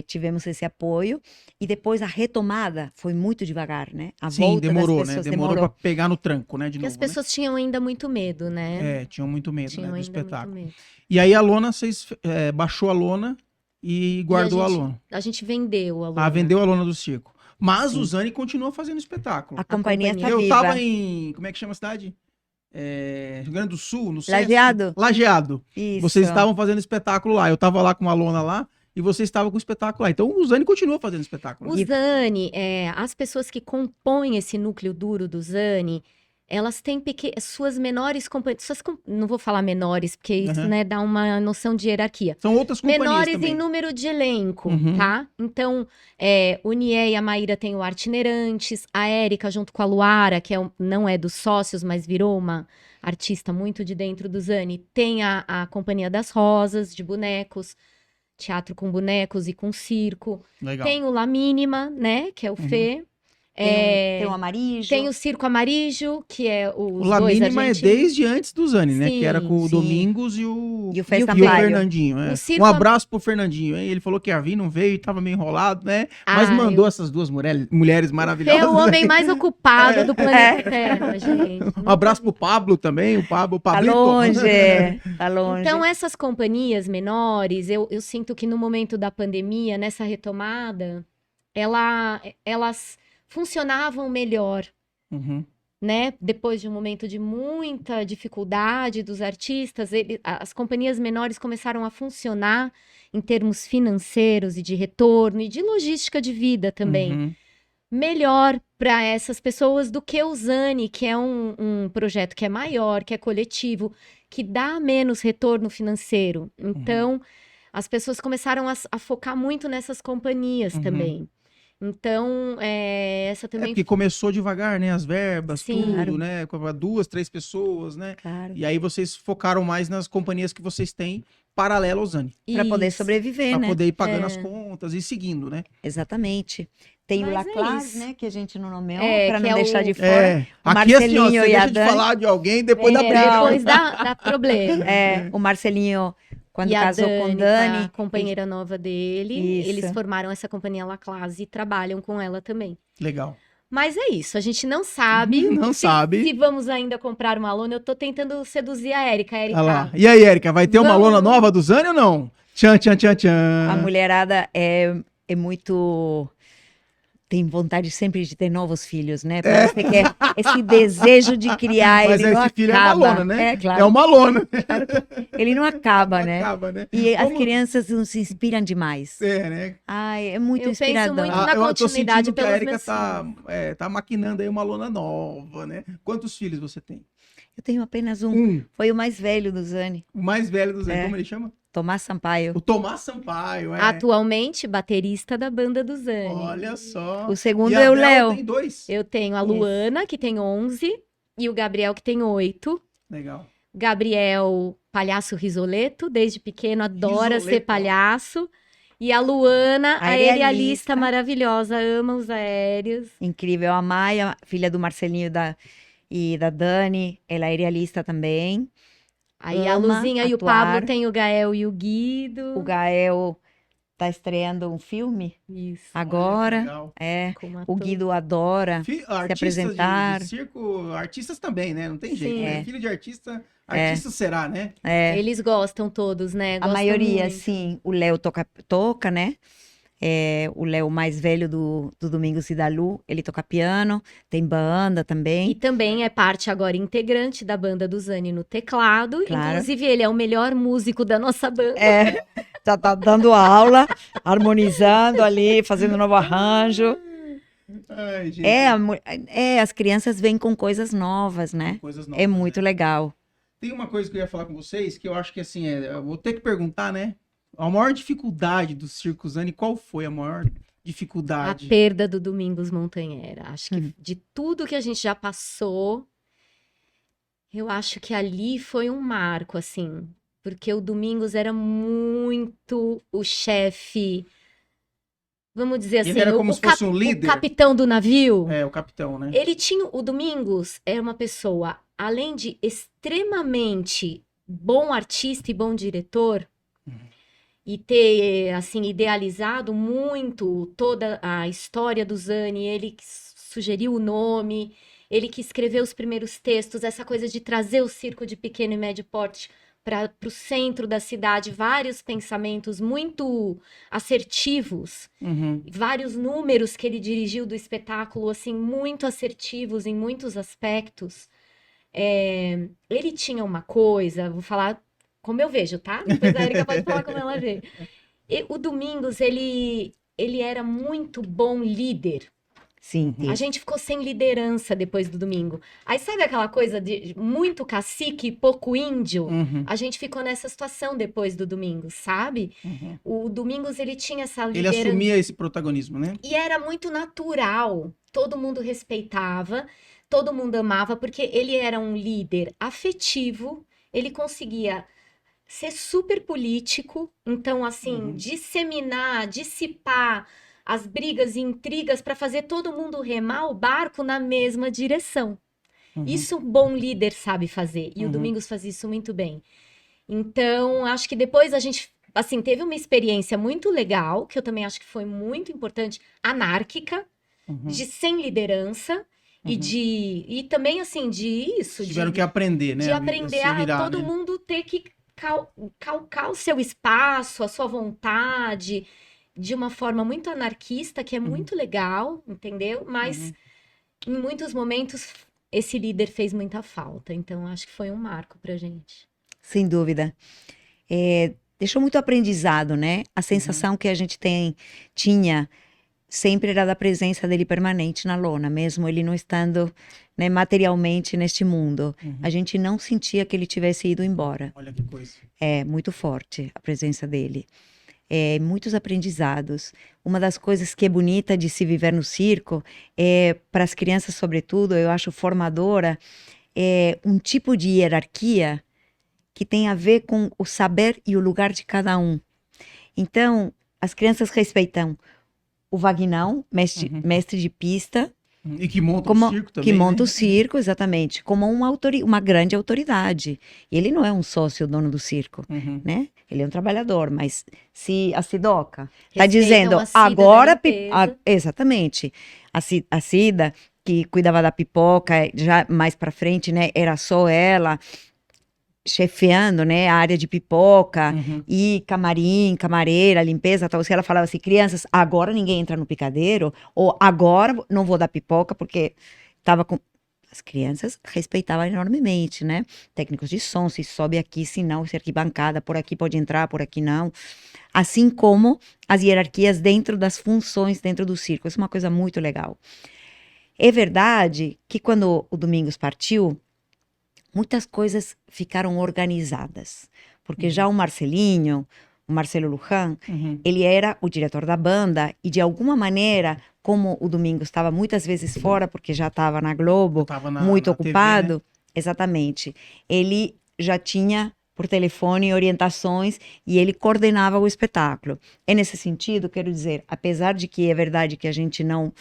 Tivemos esse apoio, e depois a retomada foi muito devagar, né? A Sim, volta demorou, das né? pessoas Demorou pra pegar no tranco, né? De Porque novo, as pessoas tinham ainda muito medo, né? né? Tinham muito medo, Tinham né, do ainda espetáculo. muito medo. E aí a lona, vocês baixou a lona e guardou a gente- lona. A gente vendeu a lona. Ah, vendeu a lona do circo. Mas Sim. o Zani continua fazendo espetáculo. A companhia está Eu viva. tava em... Como é que chama a cidade? Rio Grande do Sul, no Sesc. Lajeado? Lajeado. Isso. Vocês estavam fazendo espetáculo lá. Eu tava lá com uma lona lá e vocês estavam com o espetáculo lá. Então o Zani continua fazendo espetáculo. O Zani, as pessoas que compõem esse núcleo duro do Zani, elas têm suas menores companhias. Não vou falar menores, porque isso, Uhum. né, dá uma noção de hierarquia. São outras companhias Menores também. em número de elenco, Uhum. tá? Então, o Nie e a Maíra têm o Arte Itinerantes, a Érica, junto com a Luara, que não é dos sócios, mas virou uma artista muito de dentro do Zani, tem a Companhia das Rosas, de bonecos, teatro com bonecos e com circo. Legal. Tem o La Mínima, né, que é o Fê. Tem o Amarijo. Tem o Circo Amarijo, que é os O La dois Mínima é argentinos. desde antes do Zani, né? Sim, Que era com o sim. Domingos e o Festa e o Playa. Fernandinho. O Um circo- abraço pro Fernandinho, hein? Ele falou que ia vir, não veio, tava meio enrolado, né? Mas Ah, mandou essas duas mulheres Fê maravilhosas. é o homem mais ocupado do planeta Terra, gente. Um abraço pro Pablo também, o Tá Pablito. longe, tá longe. Então, essas companhias menores, eu sinto que no momento da pandemia, nessa retomada, elas funcionavam melhor, Uhum. né? Depois de um momento de muita dificuldade dos artistas, as companhias menores começaram a funcionar em termos financeiros e de retorno e de logística de vida também. Uhum. Melhor para essas pessoas do que o Zani, que é um projeto que é maior, que é coletivo, que dá menos retorno financeiro. Então, as pessoas começaram a focar muito nessas companhias também. Então, essa É também... porque começou devagar, né? As verbas, Sim. tudo, Claro. né? Com 2, 3 pessoas, né? Claro. E aí vocês focaram mais nas companhias que vocês têm paralelo ao Zani. Para poder Isso. sobreviver, Pra né? poder ir pagando as contas e seguindo, né? Exatamente. Tem o Mas é Laclas, isso. né? Que a gente não nomeou, É, para que não é deixar o- de fora. Aqui O assim, ó, Marcelinho você e a deixa de Dani. falar de alguém, depois da briga. Depois dá problema. O Marcelinho, quando E a casou Dani, com Dani. a companheira nova dele, Isso. eles formaram essa companhia La Classe e trabalham com ela também. Legal. Mas é isso, a gente não sabe. Não sabe. Se vamos ainda comprar uma lona, eu tô tentando seduzir a Érica. Olha lá. Érica, E aí, Érica, vai ter uma Vamos. lona nova do Zani ou não? Tchan, tchan, tchan, tchan. A mulherada é muito. Tem vontade sempre de ter novos filhos, né? Parece que é esse desejo de criar, Mas ele não esse filho acaba. é uma lona, né? É, claro. É uma lona. Ele não acaba, né? Acaba, né? E as Como- crianças não se inspiram demais. É, né? Ai, é muito Eu penso inspirador. muito na eu tô continuidade sentindo que a pelos Érica meus tá maquinando aí uma lona nova, né? Quantos filhos você tem? Eu tenho apenas um. Foi o mais velho do Zani, O mais velho do Zani, É. como ele chama? Tomás Sampaio. O Tomás Sampaio, é. atualmente baterista da banda do Zani. Olha só. O segundo E a é o Bela Léo. tem 2. Eu tenho a Isso. Luana, que tem 11, e o Gabriel, que tem 8. Legal. Gabriel, palhaço risoleto, desde pequeno adora ser Risoleto. palhaço. E a Luana, Aerialista. aerialista maravilhosa, ama os aéreos. Incrível. A Maia, filha do Marcelinho e da Dani, ela é aerialista também. Aí a Ama Luzinha e o atuar. Pablo tem o Gael e o Guido. O Gael tá estreando um filme Isso. agora. Legal. O como ator. Guido adora. Artistas apresentar. de circo, artistas também, né? Não tem jeito, Sim. né? É. Filho de artista, artista será, né? É, Eles gostam todos, né? a Gostam maioria, muito. sim. O Léo toca, né? O Léo mais velho do Domingos e da Lu, ele toca piano, tem banda E também. também é parte agora integrante da banda do Zani no teclado. Claro. Inclusive, ele é o melhor músico da nossa banda. Já tá dando aula, harmonizando ali, fazendo novo arranjo. Ai, gente. As crianças vêm com coisas novas, né? Coisas novas, É muito legal. Tem uma coisa que eu ia falar com vocês, que eu acho que assim, eu vou ter que perguntar, né? A maior dificuldade do Circo Zani, qual foi a maior dificuldade? A perda do Domingos Montanhera. Acho que de tudo que a gente já passou, eu acho que ali foi um marco, assim. Porque o Domingos era muito o chefe, vamos dizer assim, Ele era como se fosse um o líder? capitão do navio. É, o capitão, né? Ele tinha, o Domingos era uma pessoa, além de extremamente bom artista e bom diretor, e ter, assim, idealizado muito toda a história do Zani, ele que sugeriu o nome, ele que escreveu os primeiros textos, essa coisa de trazer o circo de pequeno e médio porte para o centro da cidade, vários pensamentos muito assertivos, vários números que ele dirigiu do espetáculo, assim, muito assertivos em muitos aspectos. Ele tinha uma coisa, vou falar como eu vejo, tá? Depois a Erika pode falar como ela vê. O Domingos, ele era muito bom líder. Sim. A gente ficou sem liderança depois do domingo. Aí sabe aquela coisa de muito cacique e pouco índio? A gente ficou nessa situação depois do domingo, sabe? O Domingos, ele tinha essa Ele liderança. assumia esse protagonismo, né? E era muito natural. Todo mundo respeitava, todo mundo amava, porque ele era um líder afetivo, ele conseguia ser super político, então, assim, disseminar, dissipar as brigas e intrigas para fazer todo mundo remar o barco na mesma direção. Isso um bom líder sabe fazer, e o Domingos fazia isso muito bem. Então, acho que depois a gente, assim, teve uma experiência muito legal, que eu também acho que foi muito importante, anárquica, de sem liderança, e também, assim, Tiveram que aprender, né? de aprender se virar, a todo né? mundo ter que calcar o seu espaço, a sua vontade, de uma forma muito anarquista, que é muito legal, entendeu? Mas em muitos momentos esse líder fez muita falta. Então acho que foi um marco pra gente. Sem dúvida. Deixou muito aprendizado, né? A sensação que a gente tinha sempre era da presença dele permanente na lona, mesmo ele não estando, né, materialmente neste mundo. A gente não sentia que ele tivesse ido embora. Olha que coisa. É muito forte a presença dele. Muitos aprendizados. Uma das coisas que é bonita de se viver no circo, para as crianças sobretudo, eu acho formadora, é um tipo de hierarquia que tem a ver com o saber e o lugar de cada um. Então, as crianças respeitam o Vagnão, mestre de pista, E que monta como, o circo também, que monta né? o circo, exatamente, como uma grande autoridade. Ele não é um sócio dono do circo, né? Ele é um trabalhador, mas se a Sidoca está dizendo a Cida agora... da limpeza. Exatamente. A Cida, que cuidava da pipoca, já mais para frente, né? Era só ela chefiando, né, a área de pipoca e camarim, camareira, limpeza, tal. Se ela falava assim, crianças, agora ninguém entra no picadeiro, ou agora não vou dar pipoca porque tava com... As crianças respeitavam enormemente, né? Técnicos de som, se sobe aqui, se não, se arquibancada, por aqui pode entrar, por aqui não. Assim como as hierarquias dentro das funções dentro do circo. Isso é uma coisa muito legal. É verdade que quando o Domingos partiu, muitas coisas ficaram organizadas, porque já o Marcelo Luján, ele era o diretor da banda e de alguma maneira, como o Domingos estava muitas vezes fora, porque já estava na Globo, muito ocupado, TV, né? Exatamente, ele já tinha por telefone orientações e ele coordenava o espetáculo. É nesse sentido, quero dizer, apesar de que é verdade que a gente não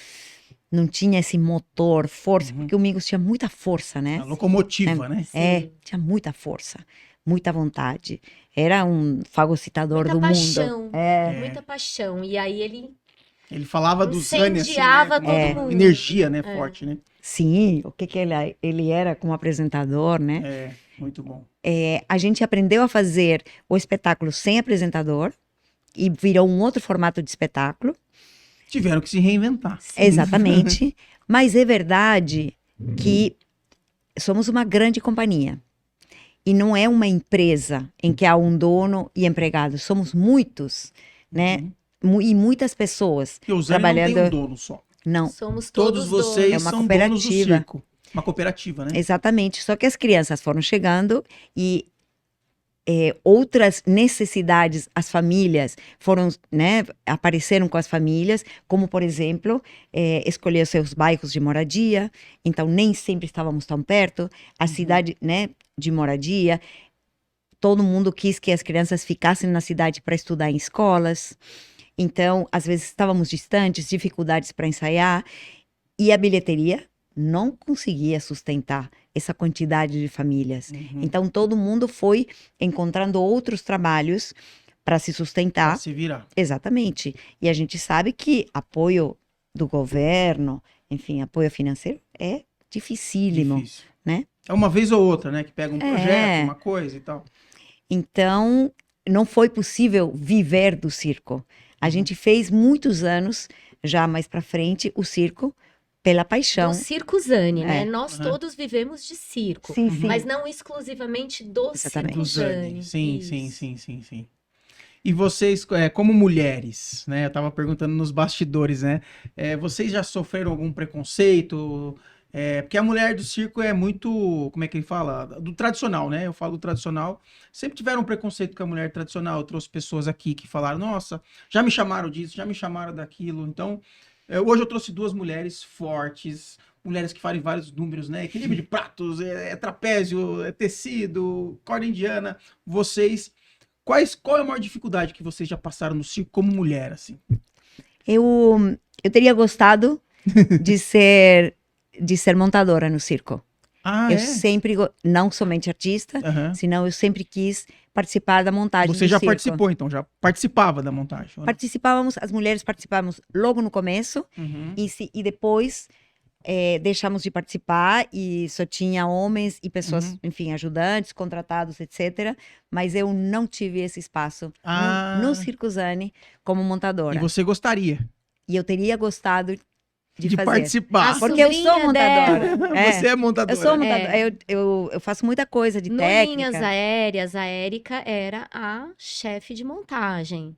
tinha esse motor, força, porque o Domingos tinha muita força, né? A locomotiva, né? Tinha muita força, muita vontade. Era um fagocitador Muita do paixão, mundo. muita paixão. E aí Ele falava do Zani, assim, incendiava né? todo Com mundo. energia, né? Forte, né? Sim, o que ele era como apresentador, né? Muito bom. A gente aprendeu a fazer o espetáculo sem apresentador e virou um outro formato de espetáculo. Tiveram que se reinventar. Exatamente. Mas é verdade que somos uma grande companhia. E não é uma empresa em que há um dono e empregados. Somos muitos, né? E muitas pessoas Porque o Zani trabalhando. não tem um dono só. Não, Somos Todos todos vocês É uma são donos do cooperativa. circo. Uma cooperativa, né? exatamente. Só que as crianças foram chegando e outras necessidades, as famílias foram, né, apareceram com as famílias, como, por exemplo, escolher os seus bairros de moradia, então nem sempre estávamos tão perto, a cidade, né, de moradia, todo mundo quis que as crianças ficassem na cidade para estudar em escolas, então, às vezes estávamos distantes, dificuldades para ensaiar, e a bilheteria não conseguia sustentar essa quantidade de famílias. Então, todo mundo foi encontrando outros trabalhos para se sustentar. Pra se virar. Exatamente. E a gente sabe que apoio do governo, enfim, apoio financeiro é dificílimo, Difícil. né? É uma vez ou outra, né? Que pega um projeto, uma coisa e tal. Então, não foi possível viver do circo. A gente fez muitos anos, já mais para frente, o circo pela paixão. Do Circo Zani, né? É. Nós todos vivemos de circo. Sim, sim. Mas não exclusivamente do Exatamente. Circo Zani. Sim, Isso. sim. E vocês, como mulheres, né? Eu tava perguntando nos bastidores, né? Vocês já sofreram algum preconceito? Porque a mulher do circo é muito, como é que ele fala? Do tradicional, né? Eu falo do tradicional. Sempre tiveram um preconceito com a mulher tradicional. Eu trouxe pessoas aqui que falaram, nossa, já me chamaram disso, já me chamaram daquilo. Então, hoje eu trouxe duas mulheres fortes, mulheres que fazem vários números, né? Equilíbrio de pratos, trapézio, tecido, corda indiana. Vocês, qual é a maior dificuldade que vocês já passaram no circo como mulher, assim? Eu teria gostado de ser montadora no circo. Eu sempre, não somente artista, senão eu sempre quis participar da montagem do circo. Você já participou, então, já participava da montagem? Participávamos, as mulheres participávamos logo no começo, e depois deixamos de participar e só tinha homens e pessoas, enfim, ajudantes, contratados, etc. Mas eu não tive esse espaço no Circo Zani como montadora. E você gostaria? E eu teria gostado de fazer. Participar. Porque eu sou montadora. Você é montadora. Eu sou montadora. Eu faço muita coisa de técnica. No Linhas Aéreas, a Érica era a chefe de montagem.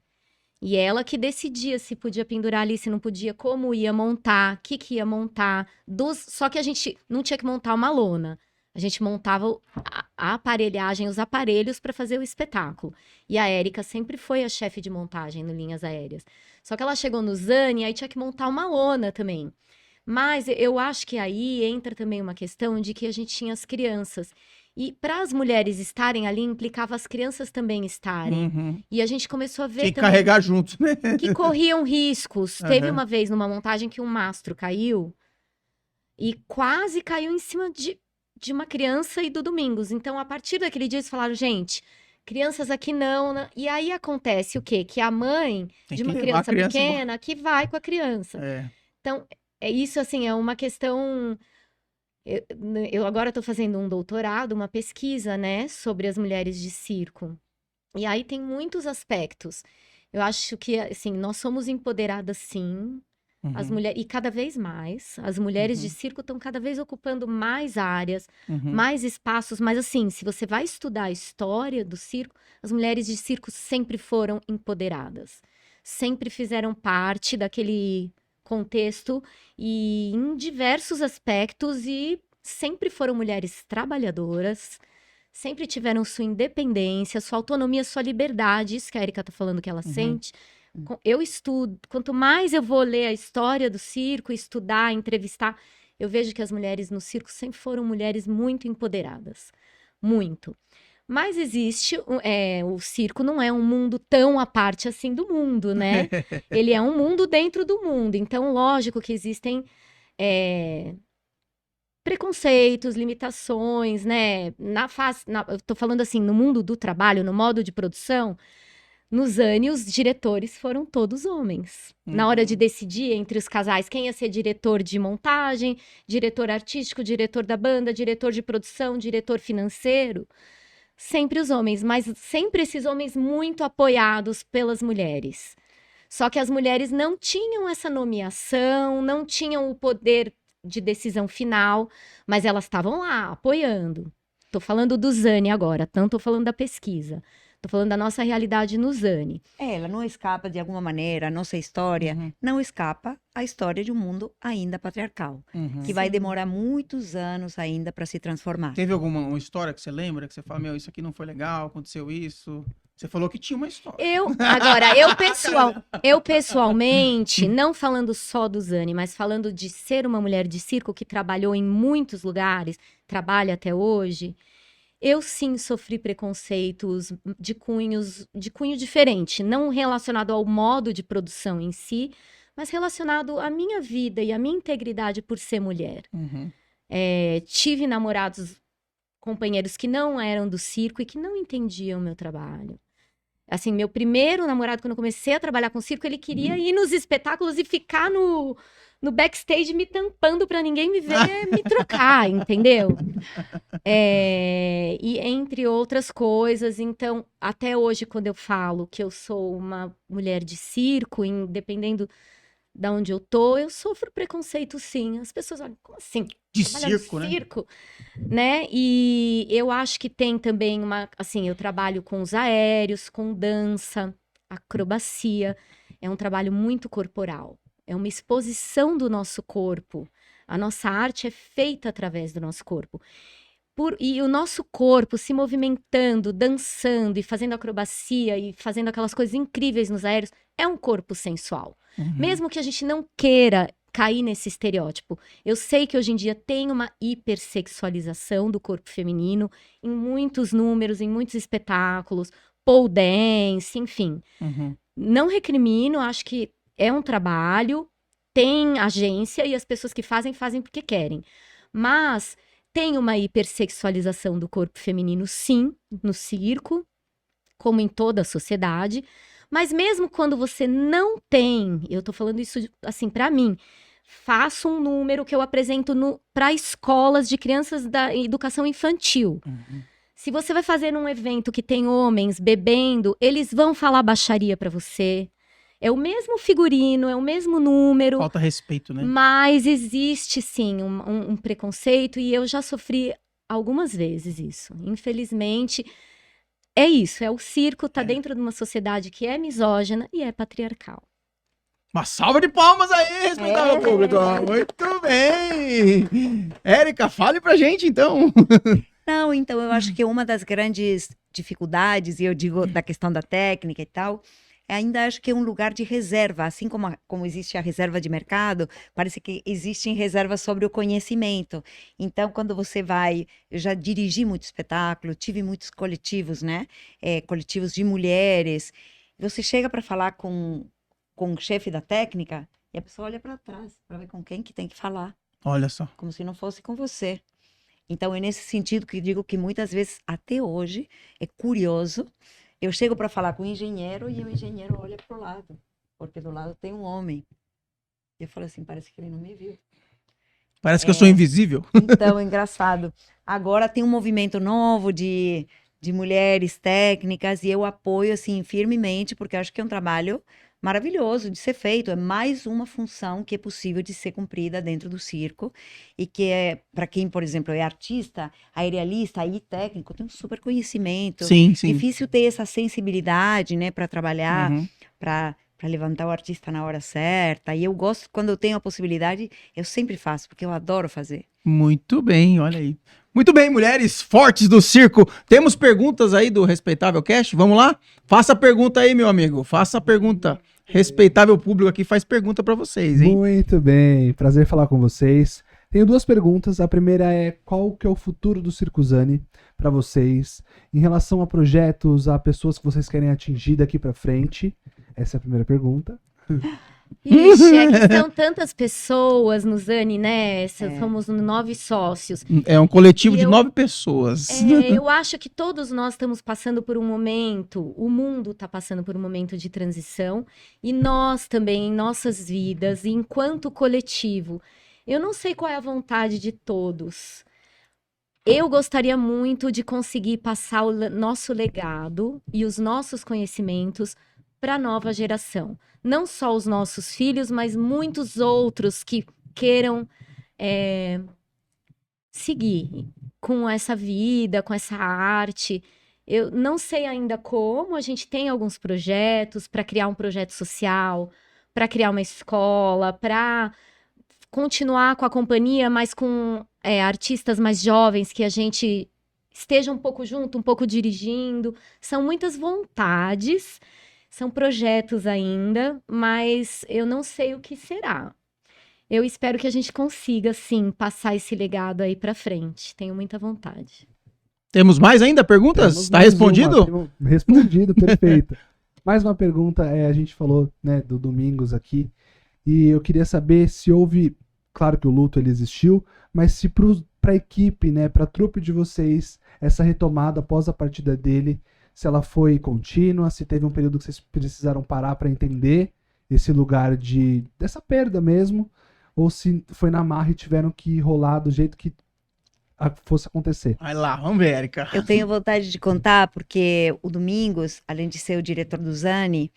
E ela que decidia se podia pendurar ali, se não podia, como ia montar, o que ia montar. Só que a gente não tinha que montar uma lona. A gente montava a aparelhagem, os aparelhos para fazer o espetáculo. E a Érica sempre foi a chefe de montagem no Linhas Aéreas. Só que ela chegou no Zani, aí tinha que montar uma lona também. Mas eu acho que aí entra também uma questão de que a gente tinha as crianças. E para as mulheres estarem ali, implicava as crianças também estarem. E a gente começou a ver Tinha que também carregar junto, né? que corriam riscos. Teve uma vez numa montagem que um mastro caiu e quase caiu em cima de uma criança e do Domingos. Então, a partir daquele dia, eles falaram, gente, crianças aqui não, né? E aí acontece o quê? Que a mãe Tem de que uma levar a criança criança pequena que vai com a criança. Então, isso, assim, é uma questão... Eu agora estou fazendo um doutorado, uma pesquisa, né, sobre as mulheres de circo. E aí tem muitos aspectos. Eu acho que, assim, nós somos empoderadas, sim. As mulheres, e cada vez mais, as mulheres de circo estão cada vez ocupando mais áreas, mais espaços. Mas, assim, se você vai estudar a história do circo, as mulheres de circo sempre foram empoderadas. Sempre fizeram parte daquele contexto e em diversos aspectos e sempre foram mulheres trabalhadoras, sempre tiveram sua independência, sua autonomia, sua liberdade, isso que a Érica tá falando que ela sente. Eu estudo, quanto mais eu vou ler a história do circo, estudar, entrevistar, eu vejo que as mulheres no circo sempre foram mulheres muito empoderadas, muito. Mas existe, o circo não é um mundo tão à parte assim do mundo, né? Ele é um mundo dentro do mundo. Então, lógico que existem preconceitos, limitações, né? Eu tô falando assim, no mundo do trabalho, no modo de produção, no Zani, os diretores foram todos homens. Na hora de decidir entre os casais quem ia ser diretor de montagem, diretor artístico, diretor da banda, diretor de produção, diretor financeiro... Sempre os homens, mas sempre esses homens muito apoiados pelas mulheres. Só que as mulheres não tinham essa nomeação, não tinham o poder de decisão final, mas elas estavam lá apoiando. Tô falando do Zani agora, não tô falando da pesquisa. Tô falando da nossa realidade no Zane. Ela não escapa, de alguma maneira, a nossa história não escapa à história de um mundo ainda patriarcal, que vai Sim. demorar muitos anos ainda para se transformar. Teve alguma uma história que você lembra? Que você fala, meu, isso aqui não foi legal, aconteceu isso. Você falou que tinha uma história. Eu pessoalmente, não falando só do Zane, mas falando de ser uma mulher de circo que trabalhou em muitos lugares, trabalha até hoje, eu sim sofri preconceitos de cunho diferente, não relacionado ao modo de produção em si, mas relacionado à minha vida e à minha integridade por ser mulher. Tive namorados, companheiros que não eram do circo e que não entendiam o meu trabalho. Assim, meu primeiro namorado, quando eu comecei a trabalhar com circo, ele queria ir nos espetáculos e ficar no backstage me tampando pra ninguém me ver, me trocar, entendeu? E entre outras coisas, então, até hoje, quando eu falo que eu sou uma mulher de circo, dependendo de onde eu tô, eu sofro preconceito, sim. As pessoas olham, como assim? De Trabalhar circo, no né? circo, né? E eu acho que tem também assim, eu trabalho com os aéreos, com dança, acrobacia. É um trabalho muito corporal. É uma exposição do nosso corpo. A nossa arte é feita através do nosso corpo. E o nosso corpo se movimentando, dançando e fazendo acrobacia e fazendo aquelas coisas incríveis nos aéreos, é um corpo sensual. Mesmo que a gente não queira cair nesse estereótipo. Eu sei que hoje em dia tem uma hipersexualização do corpo feminino em muitos números, em muitos espetáculos, pole dance, enfim. Não recrimino, acho que é um trabalho, tem agência e as pessoas que fazem porque querem. Mas tem uma hipersexualização do corpo feminino, sim, no circo, como em toda a sociedade. Mas mesmo quando você não tem, eu tô falando isso assim pra mim, faço um número que eu apresento para escolas de crianças da educação infantil. Se você vai fazer um evento que tem homens bebendo, eles vão falar baixaria pra você. É o mesmo figurino, é o mesmo número. Falta respeito, né? Mas existe, sim, um preconceito e eu já sofri algumas vezes isso. Infelizmente, é isso. É o circo, tá dentro de uma sociedade que é misógina e é patriarcal. Uma salva de palmas aí, respeitável público. Muito bem. Érica, fale pra gente, então. Não, então eu acho que uma das grandes dificuldades, e eu digo da questão da técnica e tal, ainda acho que é um lugar de reserva, assim como existe a reserva de mercado, parece que existem reservas sobre o conhecimento. Então, quando você vai, eu já dirigi muito espetáculo, tive muitos coletivos, né? Coletivos de mulheres. Você chega para falar com o chefe da técnica e a pessoa olha para trás para ver com quem que tem que falar, Olha só. como se não fosse com você. Então, é nesse sentido que eu digo que muitas vezes, até hoje, é curioso. Eu chego para falar com o engenheiro e o engenheiro olha para o lado, porque do lado tem um homem. Eu falo assim, parece que ele não me viu. Parece que eu sou invisível. Então, é engraçado. Agora tem um movimento novo de mulheres técnicas e eu apoio, assim, firmemente, porque eu acho que é um trabalho maravilhoso de ser feito. É mais uma função que é possível de ser cumprida dentro do circo e que é, para quem, por exemplo, é artista, aerialista e técnico, tem um super conhecimento. Sim, sim. Difícil ter essa sensibilidade, né, para trabalhar, para levantar o artista na hora certa. E eu gosto, quando eu tenho a possibilidade, eu sempre faço, porque eu adoro fazer. Muito bem, olha aí. Muito bem, mulheres fortes do circo. Temos perguntas aí do Respeitável Cast? Vamos lá? Faça a pergunta aí, meu amigo. Faça a pergunta. Respeitável público aqui faz pergunta pra vocês, hein? Muito bem, prazer falar com vocês. Tenho duas perguntas. A primeira é qual que é o futuro do Circo Zane para vocês em relação a projetos, a pessoas que vocês querem atingir daqui para frente. Essa é a primeira pergunta. Ixi, é que são tantas pessoas no Zane, né? Somos 9 sócios. É um coletivo de 9 pessoas. Eu acho que todos nós estamos passando por um momento, o mundo está passando por um momento de transição, e nós também, em nossas vidas, enquanto coletivo, eu não sei qual é a vontade de todos. Eu gostaria muito de conseguir passar o nosso legado e os nossos conhecimentos para a nova geração. Não só os nossos filhos, mas muitos outros que queiram seguir com essa vida, com essa arte. Eu não sei ainda como, a gente tem alguns projetos para criar um projeto social, para criar uma escola, para continuar com a companhia, mas com artistas mais jovens, que a gente esteja um pouco junto, um pouco dirigindo. São muitas vontades, são projetos ainda, mas eu não sei o que será. Eu espero que a gente consiga, sim, passar esse legado aí para frente. Tenho muita vontade. Temos mais ainda perguntas? Temos Tá mais respondido? Respondido, perfeito. Mais uma pergunta, a gente falou, né, do Domingos aqui, e eu queria saber se houve, claro que o luto ele existiu, mas se para a equipe, né, para a trupe de vocês, essa retomada após a partida dele, se ela foi contínua, se teve um período que vocês precisaram parar para entender esse lugar dessa perda mesmo, ou se foi na marra e tiveram que rolar do jeito que fosse acontecer. Vai lá, vamos ver, Érica. Eu tenho vontade de contar, porque o Domingos, além de ser o diretor do Zani,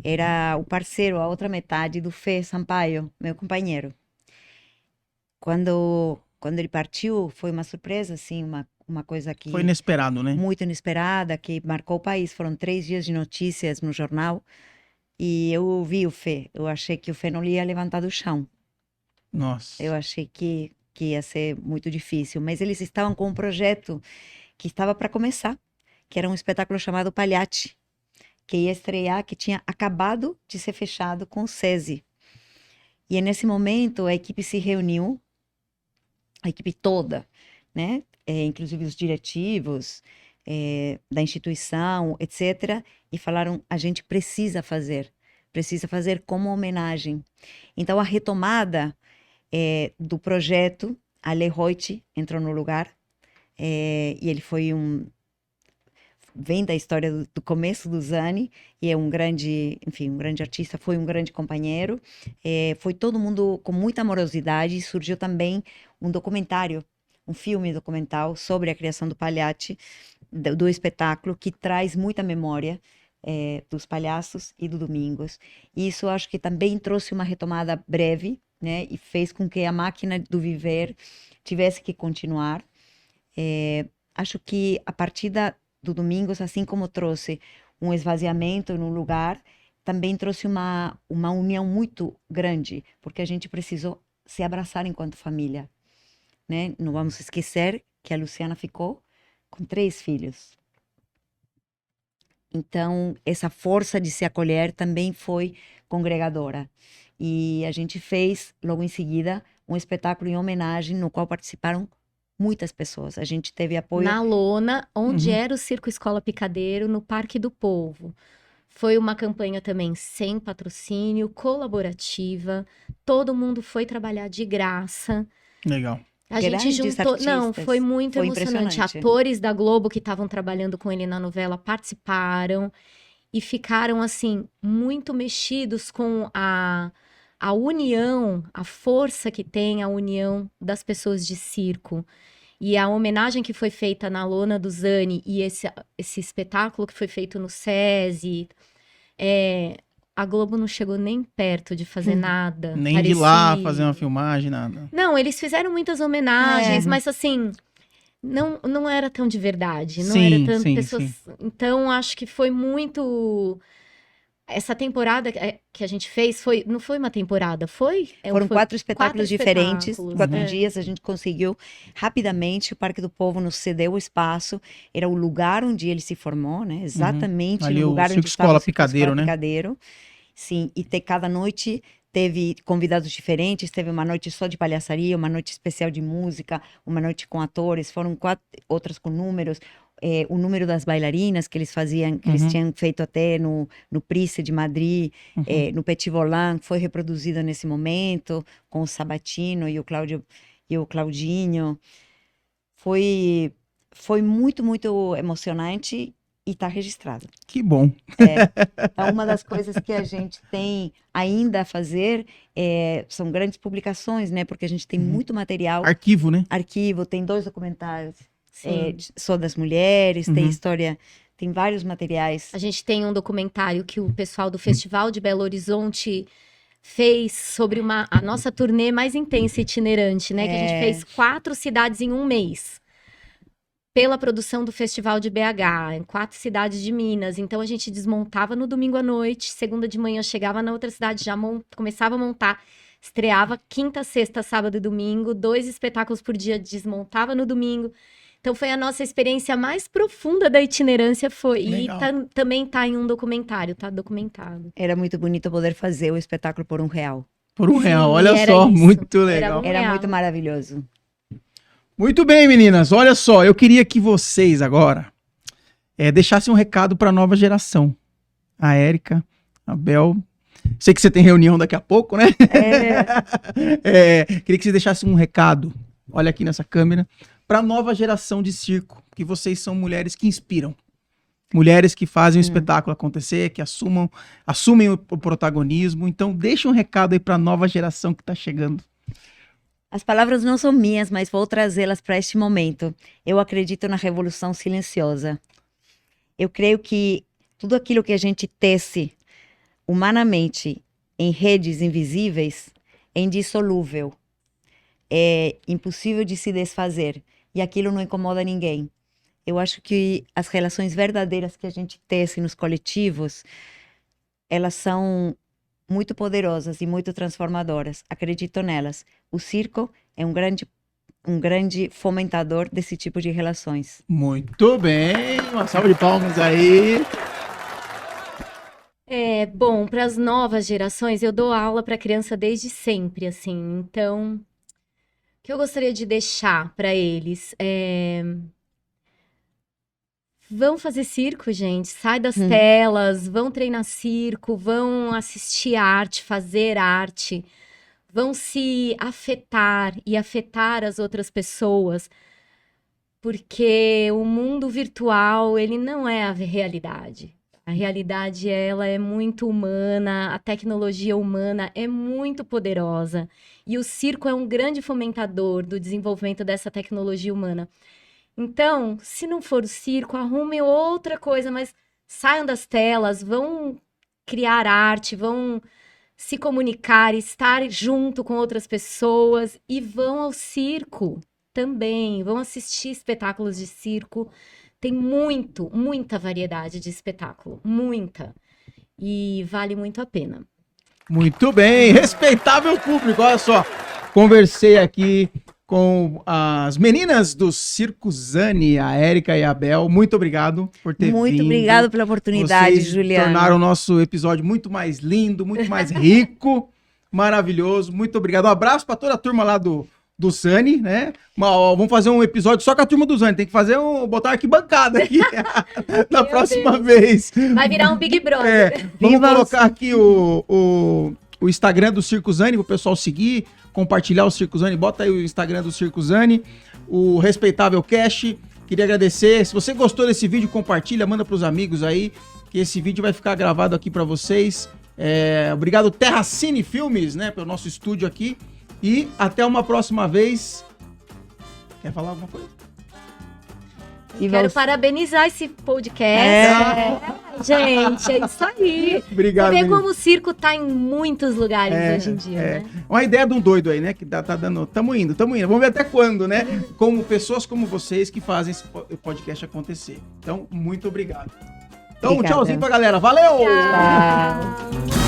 era o parceiro, a outra metade do Fê Sampaio, meu companheiro. Quando ele partiu, foi uma surpresa, assim, uma coisa que... Foi inesperado, né? Muito inesperada, que marcou o país. Foram 3 dias de notícias no jornal, e eu ouvi o Fê. Eu achei que o Fê não ia levantar do chão. Nossa. Eu achei que ia ser muito difícil, mas eles estavam com um projeto que estava para começar, que era um espetáculo chamado Pagliacci, que ia estrear, que tinha acabado de ser fechado com o SESI. E nesse momento a equipe se reuniu, a equipe toda, né? Inclusive os diretivos da instituição, etc. E falaram, a gente precisa fazer como homenagem. Então a retomada do projeto, a Leroy entrou no lugar, e ele foi vem da história do começo do Zani, e é um grande artista, foi um grande companheiro, foi todo mundo com muita amorosidade, e surgiu também um filme documental sobre a criação do Pagliacci, do espetáculo, que traz muita memória dos palhaços e do Domingos. E isso acho que também trouxe uma retomada breve, né, e fez com que a máquina do viver tivesse que continuar. Acho que a partida do Domingos, assim como trouxe um esvaziamento no lugar, também trouxe uma união muito grande, porque a gente precisou se abraçar enquanto família, né? Não vamos esquecer que a Luciana ficou com 3 filhos. Então, essa força de se acolher também foi congregadora. E a gente fez, logo em seguida, um espetáculo em homenagem, no qual participaram muitas pessoas. A gente teve apoio... Na lona, onde era o Circo Escola Picadeiro, no Parque do Povo. Foi uma campanha também sem patrocínio, colaborativa. Todo mundo foi trabalhar de graça. Legal. A gente juntou... Não, foi muito emocionante. Atores da Globo que estavam trabalhando com ele na novela participaram e ficaram, assim, muito mexidos com a união, a força que tem a união das pessoas de circo. E a homenagem que foi feita na lona do Zani e esse espetáculo que foi feito no SESI, a Globo não chegou nem perto de fazer nada. Nem parecido. de lá fazer uma filmagem, nada. Não, eles fizeram muitas homenagens, mas assim, não era tão de verdade. Não Sim, era tão sim, pessoas. sim. Então, acho que foi muito. Essa temporada que a gente fez não foi uma temporada, foi? Foram 4 espetáculos diferentes, 4 é. dias, a gente conseguiu rapidamente, o Parque do Povo nos cedeu o espaço, era o lugar onde ele se formou, né? Exatamente Ali no lugar Circo onde estava Escola o Circo Picadeiro, Escola né? Picadeiro. Sim, e cada noite teve convidados diferentes, teve uma noite só de palhaçaria, uma noite especial de música, uma noite com atores, foram 4 outras com números. O número das bailarinas que eles faziam, que eles tinham feito até no Price de Madrid, no Petit Volant, foi reproduzido nesse momento, com o Sabatino e o Claudinho. Foi muito, muito emocionante e está registrado. Que bom. Então, uma das coisas que a gente tem ainda a fazer são grandes publicações, né? Porque a gente tem muito material. Arquivo, né? Arquivo, tem 2 documentários. Só das mulheres, tem história, tem vários materiais. A gente tem um documentário que o pessoal do Festival de Belo Horizonte fez sobre a nossa turnê mais intensa e itinerante, né? Que a gente fez 4 cidades em um mês. pela produção do Festival de BH, em 4 cidades de Minas. Então, a gente desmontava no domingo à noite, segunda de manhã chegava na outra cidade, já começava a montar, estreava quinta, sexta, sábado e domingo, 2 espetáculos por dia, desmontava no domingo. Então, foi a nossa experiência mais profunda da itinerância. Legal. E também tá em um documentário, tá documentado. Era muito bonito poder fazer o espetáculo por R$1. Por R$1, Sim, olha era só, isso. muito legal. Era Real. muito maravilhoso. Muito bem, meninas. Olha só, eu queria que vocês agora deixassem um recado para a nova geração. A Érica, a Bel. Sei que você tem reunião daqui a pouco, né? Queria que vocês deixassem um recado, olha aqui nessa câmera, para a nova geração de circo, que vocês são mulheres que inspiram. Mulheres que fazem o espetáculo acontecer, que assumem o protagonismo. Então, deixa um recado aí para a nova geração que está chegando. As palavras não são minhas, mas vou trazê-las para este momento. Eu acredito na revolução silenciosa. Eu creio que tudo aquilo que a gente tece humanamente em redes invisíveis é indissolúvel. É impossível de se desfazer. E aquilo não incomoda ninguém. Eu acho que as relações verdadeiras que a gente tece nos coletivos, elas são muito poderosas e muito transformadoras. Acredito nelas. O circo é um grande fomentador desse tipo de relações. Muito bem, uma salva de palmas aí. Bom, para as novas gerações, eu dou aula para criança desde sempre, assim. Então, o que eu gostaria de deixar para eles vão fazer circo, gente. Sai das telas, vão treinar circo, vão assistir arte, fazer arte, vão se afetar e afetar as outras pessoas, porque o mundo virtual, ele não é a realidade. A realidade, ela é muito humana, a tecnologia humana é muito poderosa. E o circo é um grande fomentador do desenvolvimento dessa tecnologia humana. Então, se não for o circo, arrumem outra coisa, mas saiam das telas, vão criar arte, vão se comunicar, estar junto com outras pessoas e vão ao circo também, vão assistir espetáculos de circo. Tem muita variedade de espetáculo, muita. E vale muito a pena. Muito bem, respeitável público, olha só. Conversei aqui com as meninas do Circo Zani, a Érica e a Bel. Muito obrigado por ter vindo. Muito obrigado pela oportunidade, Vocês Juliana. tornaram o nosso episódio muito mais lindo, muito mais rico, maravilhoso. Muito obrigado. Um abraço para toda a turma lá do Zani, né? Vamos fazer um episódio só com a turma do Zani. Tem que botar uma arquibancada aqui na próxima vez. Vai virar um Big Brother. Vamos colocar aqui o Instagram do Circo Zani pro pessoal seguir, compartilhar o Circo Zani. Bota aí o Instagram do Circo Zani, o Respeitável Cast. Queria agradecer. Se você gostou desse vídeo, compartilha, manda pros amigos aí, que esse vídeo vai ficar gravado aqui para vocês. Obrigado, Terra Cine Filmes, né, pelo nosso estúdio aqui. E até uma próxima vez. Quer falar alguma coisa? Quero parabenizar esse podcast. Gente, é isso aí. Obrigado. Você vê como o circo tá em muitos lugares hoje em dia, né? Uma ideia de um doido aí, né? Que tá dando. Tamo indo. Vamos ver até quando, né? Como pessoas como vocês que fazem esse podcast acontecer. Então, muito obrigado. Então, Obrigada. tchauzinho pra galera. Valeu! Tchau.